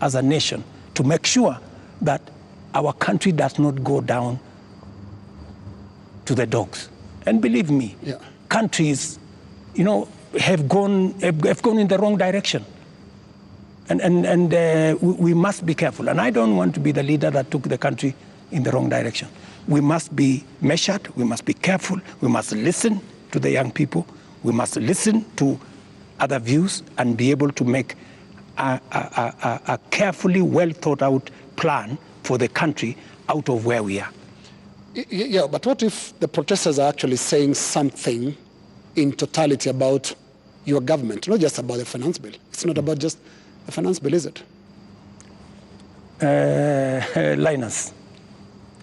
as a nation to make sure that our country does not go down to the dogs. And believe me, countries, you know, have gone in the wrong direction. And we must be careful. And I don't want to be the leader that took the country in the wrong direction. We must be measured. We must be careful. We must listen to the young people. We must listen to other views and be able to make a carefully well thought out plan for the country out of where we are. Yeah, but what if the protesters are actually saying something in totality about your government, not just about the finance bill? It's not about just the finance bill, is it? Linus,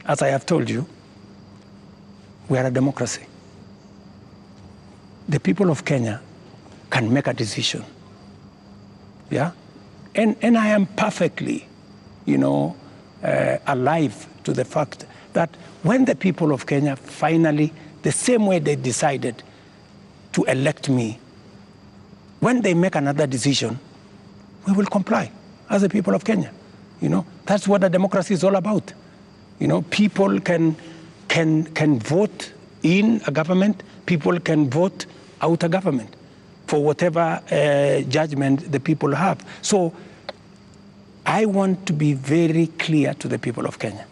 as I have told you, we are a democracy. The people of Kenya can make a decision. Yeah? And I am perfectly, you know, alive to the fact that when the people of Kenya finally, the same way they decided to elect me, when they make another decision, we will comply as the people of Kenya. You know, that's what a democracy is all about. You know, people can vote in a government, people can vote out a government for whatever judgment the people have. So I want to be very clear to the people of Kenya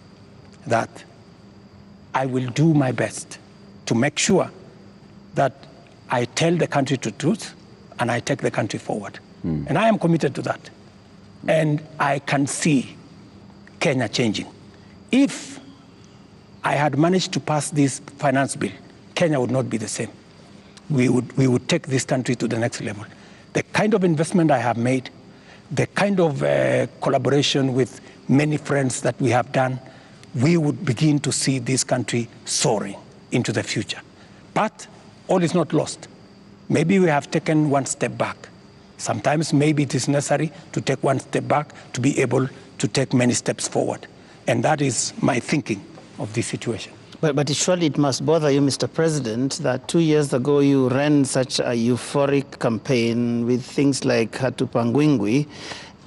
that I will do my best to make sure that I tell the country the truth and I take the country forward. And I am committed to that. And I can see Kenya changing. If I had managed to pass this finance bill, Kenya would not be the same. We would take this country to the next level. The kind of investment I have made, the kind of collaboration with many friends that we have done, we would begin to see this country soaring into the future. But all is not lost. Maybe we have taken one step back. Sometimes maybe it is necessary to take one step back to be able to take many steps forward. And that is my thinking of this situation. But surely it must bother you, Mr. President, that 2 years ago you ran such a euphoric campaign with things like Hatupangwingwi,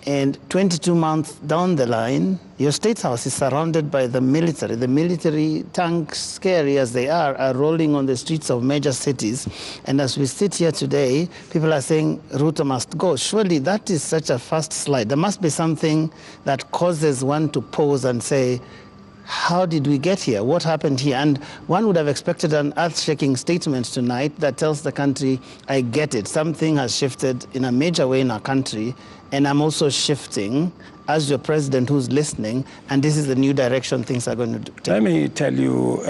and 22 months down the line, your State House is surrounded by the military. The military tanks, scary as they are rolling on the streets of major cities. And as we sit here today, people are saying Ruto must go. Surely that is such a fast slide. There must be something that causes one to pause and say, how did we get here? What happened here? And one would have expected an earth-shaking statement tonight that tells the country, I get it. Something has shifted in a major way in our country, and I'm also shifting as your president who's listening, and this is the new direction things are going to take. Let me tell you,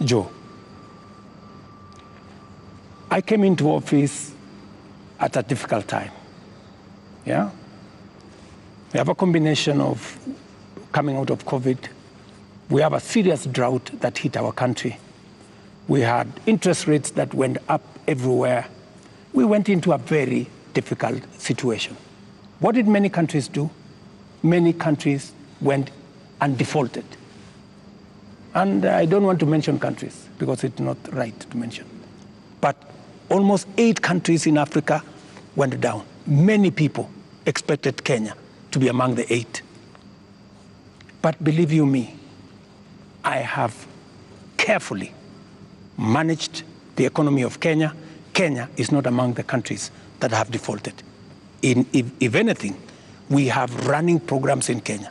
Joe, I came into office at a difficult time. Yeah? We have a combination of coming out of COVID. We have a serious drought that hit our country. We had interest rates that went up everywhere. We went into a very difficult situation. What did many countries do? Many countries went and defaulted. And I don't want to mention countries because it's not right to mention. But almost 8 countries in Africa went down. Many people expected Kenya to be among the 8. But believe you me, I have carefully managed the economy of Kenya. Kenya is not among the countries that have defaulted. If anything, we have running programs in Kenya.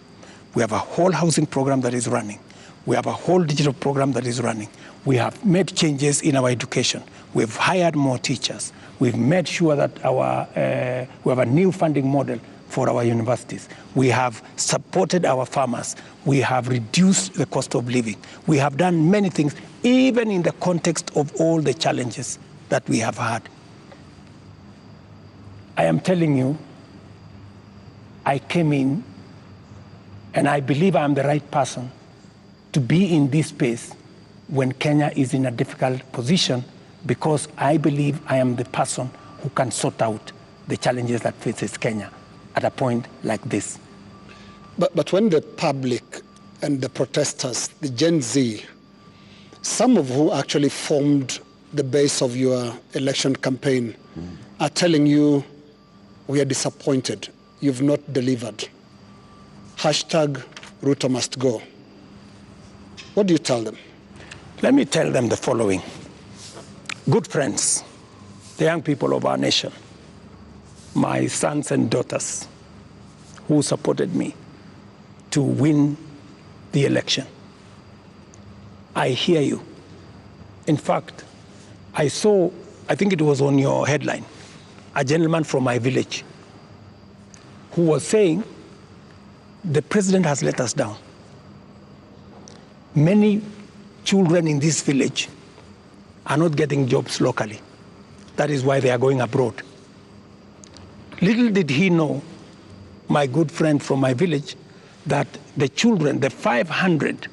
We have a whole housing program that is running. We have a whole digital program that is running. We have made changes in our education. We've hired more teachers. We've made sure that we have a new funding model for our universities. We have supported our farmers. We have reduced the cost of living. We have done many things, even in the context of all the challenges that we have had. I am telling you, I came in, and I believe I'm the right person to be in this space when Kenya is in a difficult position, because I believe I am the person who can sort out the challenges that faces Kenya at a point like this. But when the public and the protesters, the Gen Z, some of who actually formed the base of your election campaign, are telling you, we are disappointed, you've not delivered. Hashtag Ruto must go. What do you tell them? Let me tell them the following. Good friends, the young people of our nation, my sons and daughters who supported me to win the election, I hear you. In fact, I saw, I think it was on your headline, a gentleman from my village who was saying, the president has let us down. Many children in this village are not getting jobs locally. That is why they are going abroad. Little did he know, my good friend from my village, that the children, the 500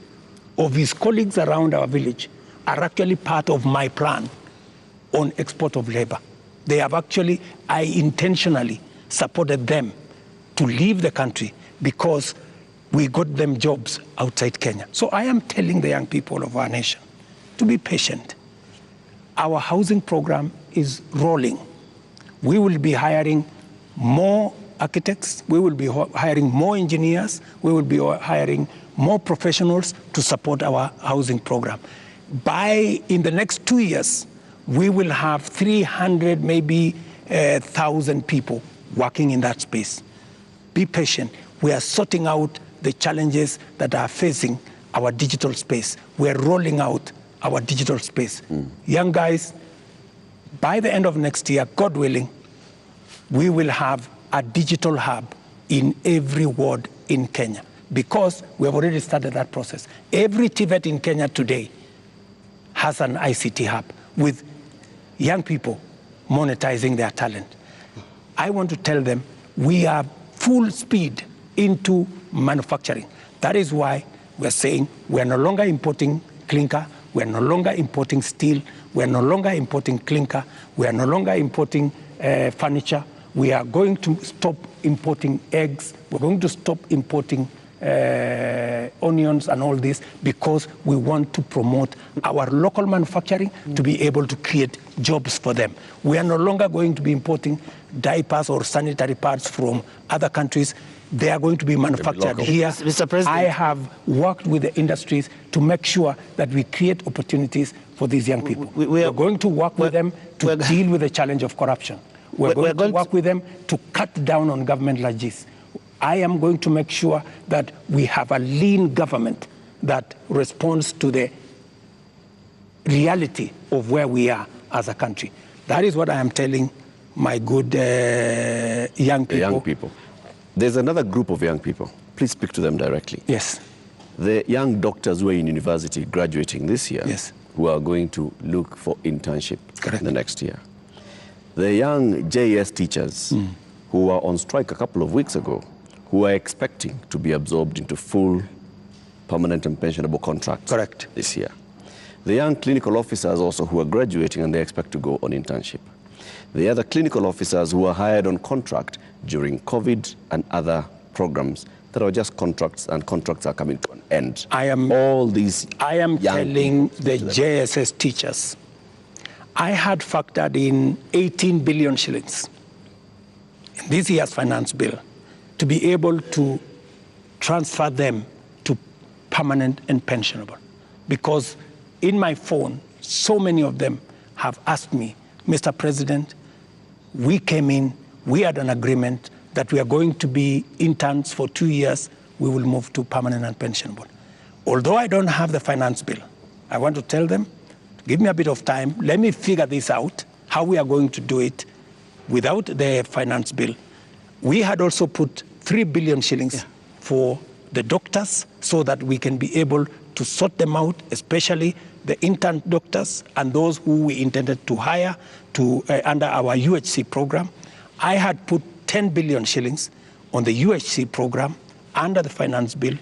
of his colleagues around our village, are actually part of my plan on export of labor. They have actually, I intentionally supported them to leave the country because we got them jobs outside Kenya. So I am telling the young people of our nation to be patient. Our housing program is rolling. We will be hiring more architects. We will be hiring more engineers. We will be hiring more professionals to support our housing program. In the next 2 years, we will have 300, maybe 1,000 people working in that space. Be patient. We are sorting out the challenges that are facing our digital space. We're rolling out our digital space. Young guys, by the end of next year, God willing, we will have a digital hub in every ward in Kenya, because we have already started that process. Every TVET in Kenya today has an ICT hub with young people monetizing their talent. I want to tell them we are full speed into manufacturing. That is why we're saying we're no longer importing clinker, we're no longer importing steel, we're no longer importing clinker, we are no longer importing furniture. We are going to stop importing eggs, we're going to stop importing onions and all this, because we want to promote our local manufacturing to be able to create jobs for them. We are no longer going to be importing diapers or sanitary pads from other countries. They are going to be manufactured here. Mr. President, I have worked with the industries to make sure that we create opportunities for these young people. We are going to work with them to deal with the challenge of corruption. We're going to work with them to cut down on government largesse. I am going to make sure that we have a lean government that responds to the reality of where we are as a country. That is what I am telling my good young people. The young people. There's another group of young people. Please speak to them directly. Yes. The young doctors who are in university graduating this year, yes, who are going to look for internship Correct. in the next year. The young JS teachers who were on strike a couple of weeks ago, who are expecting to be absorbed into full permanent and pensionable contracts Correct. this year. The young clinical officers also who are graduating and they expect to go on internship. The other clinical officers who are hired on contract during COVID and other programs that are just contracts, and contracts are coming to an end. I am telling the JSS teachers, I had factored in 18 billion shillings in this year's finance bill to be able to transfer them to permanent and pensionable. Because in my phone, so many of them have asked me, Mr. President, we came in, we had an agreement that we are going to be interns for 2 years, we will move to permanent and pensionable. Although I don't have the finance bill, I want to tell them, give me a bit of time, let me figure this out, how we are going to do it without the finance bill. We had also put 3 billion shillings for the doctors so that we can be able to sort them out, especially the intern doctors and those who we intended to hire to, under our UHC program. I had put 10 billion shillings on the UHC program under the finance bill.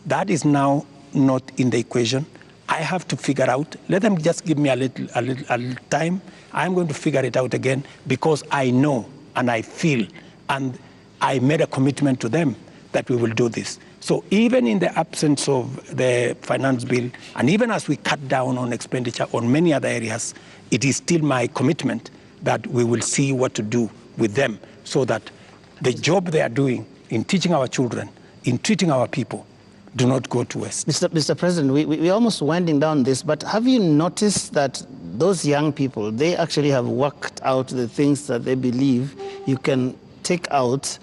That is now not in the equation. I have to figure out, let them just give me a little time. I'm going to figure it out again because I know and I feel and I made a commitment to them that we will do this. So even in the absence of the finance bill, and even as we cut down on expenditure on many other areas, it is still my commitment that we will see what to do with them so that the job they are doing in teaching our children, in treating our people, do not go to waste. Mr. President, we're almost winding down this, but have you noticed that those young people, they actually have worked out the things that they believe you can take out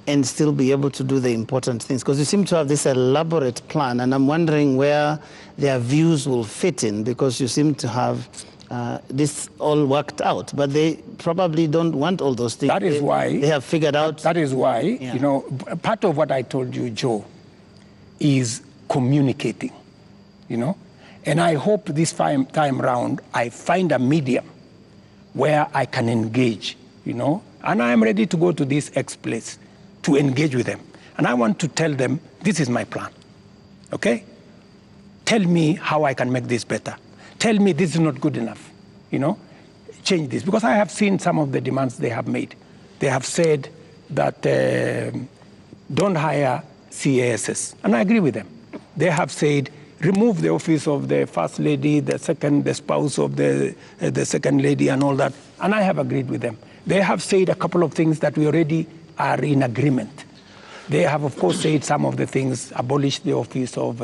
and still be able to do the important things? Because you seem to have this elaborate plan, and I'm wondering where their views will fit in, because you seem to have this all worked out, but they probably don't want all those things. That is why they have figured out. That is why, you know, part of what I told you, Joe, is communicating, you know, and I hope this time round I find a medium where I can engage, you know, and I am ready to go to this X place to engage with them, and I want to tell them this is my plan. Okay, tell me how I can make this better. Tell me this is not good enough, you know, change this. Because I have seen some of the demands they have made. They have said that don't hire CASs, and I agree with them. They have said remove the office of the first lady, the spouse of the second lady and all that, and I have agreed with them. They have said a couple of things that we already are in agreement. They have, of course, said some of the things, abolish the office of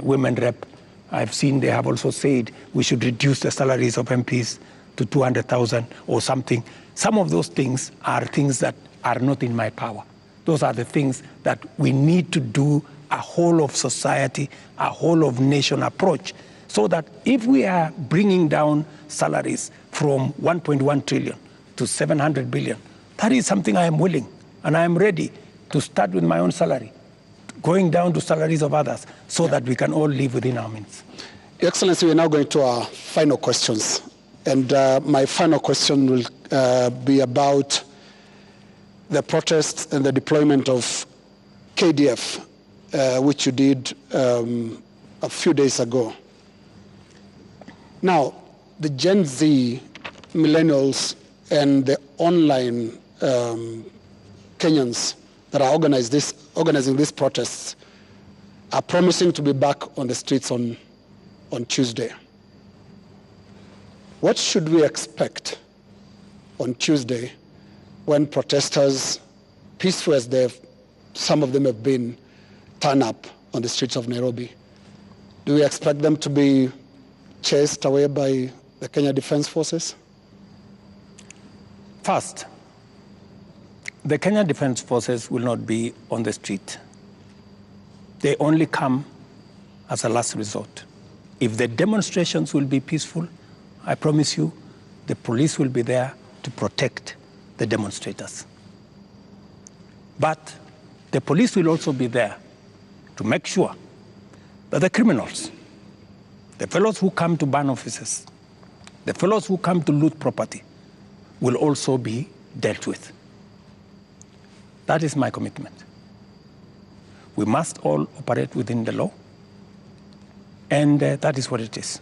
women rep. I've seen they have also said we should reduce the salaries of MPs to 200,000 or something. Some of those things are things that are not in my power. Those are the things that we need to do a whole of society, a whole of nation approach, so that if we are bringing down salaries from 1.1 trillion to 700 billion, that is something I am willing and I am ready to start with my own salary, going down to salaries of others, so that we can all live within our means. Your Excellency, we're now going to our final questions. And my final question will be about the protests and the deployment of KDF, which you did a few days ago. Now, the Gen Z, millennials, and the online Kenyans that are organizing these protests are promising to be back on the streets on Tuesday. What should we expect on Tuesday when protesters, peaceful as some of them have been, turn up on the streets of Nairobi? Do we expect them to be chased away by the Kenya Defense Forces? First, the Kenya Defense Forces will not be on the street. They only come as a last resort. If the demonstrations will be peaceful, I promise you, the police will be there to protect the demonstrators. But the police will also be there to make sure that the criminals, the fellows who come to burn offices, the fellows who come to loot property, will also be dealt with. That is my commitment. We must all operate within the law. And that is what it is.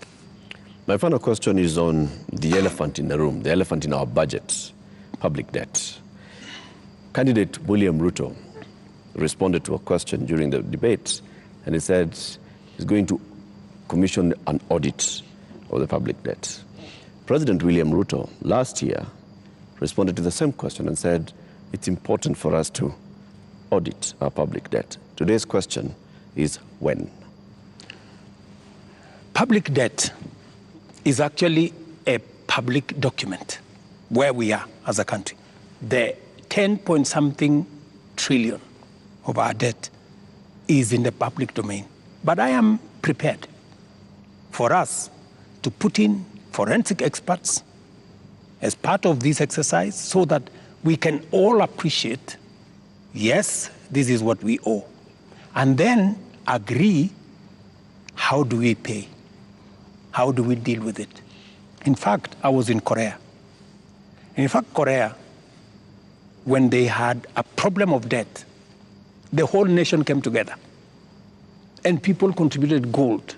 My final question is on the elephant in the room, the elephant in our budget, public debt. Candidate William Ruto responded to a question during the debate, and he said he's going to commission an audit of the public debt. President William Ruto last year responded to the same question and said it's important for us to audit our public debt. Today's question is when? Public debt is actually a public document where we are as a country. The 10-point-something trillion of our debt is in the public domain. But I am prepared for us to put in forensic experts as part of this exercise so that we can all appreciate, yes, this is what we owe, and then agree, how do we pay? How do we deal with it? In fact, I was in Korea. In fact, Korea, when they had a problem of debt, the whole nation came together. And people contributed gold.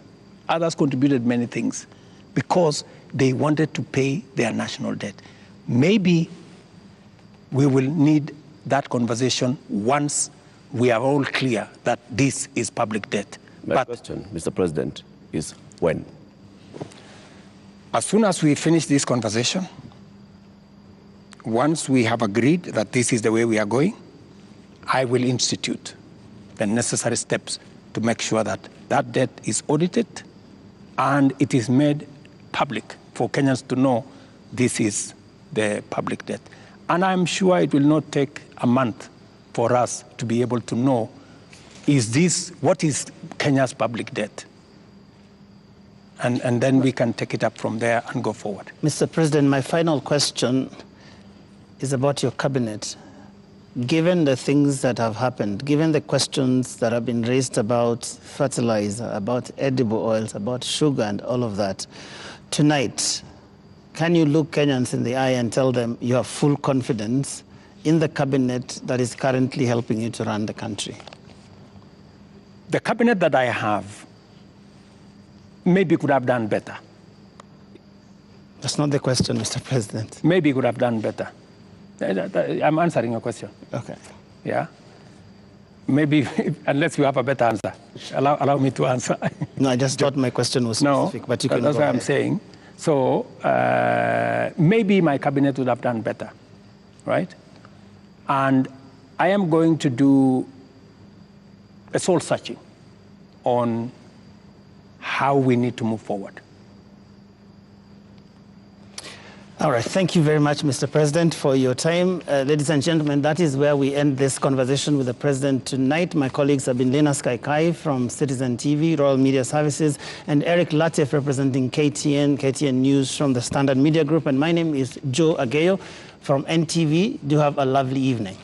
Others contributed many things because they wanted to pay their national debt. Maybe we will need that conversation once we are all clear that this is public debt. My question, Mr. President, is when? As soon as we finish this conversation, once we have agreed that this is the way we are going, I will institute the necessary steps to make sure that that debt is audited and it is made public for Kenyans to know this is the public debt. And I'm sure it will not take a month for us to be able to know, what is Kenya's public debt? And then we can take it up from there and go forward. Mr. President, my final question is about your cabinet. Given the things that have happened, given the questions that have been raised about fertilizer, about edible oils, about sugar and all of that, tonight, can you look Kenyans in the eye and tell them you have full confidence in the cabinet that is currently helping you to run the country? The cabinet that I have maybe could have done better. That's not the question, Mr. President. Maybe could have done better. I'm answering your question. Okay. Yeah? Maybe, unless you have a better answer. Allow me to answer. No, I just thought my question was specific, but you can that's go what ahead. I'm saying. So maybe my cabinet would have done better, right? And I am going to do a soul searching on how we need to move forward. All right. Thank you very much, Mr. President, for your time. Ladies and gentlemen, that is where we end this conversation with the President tonight. My colleagues have been Lena Kaikai from Citizen TV, Royal Media Services, and Eric Latif representing KTN News from the Standard Media Group. And my name is Joe Ageyo from NTV. Do have a lovely evening.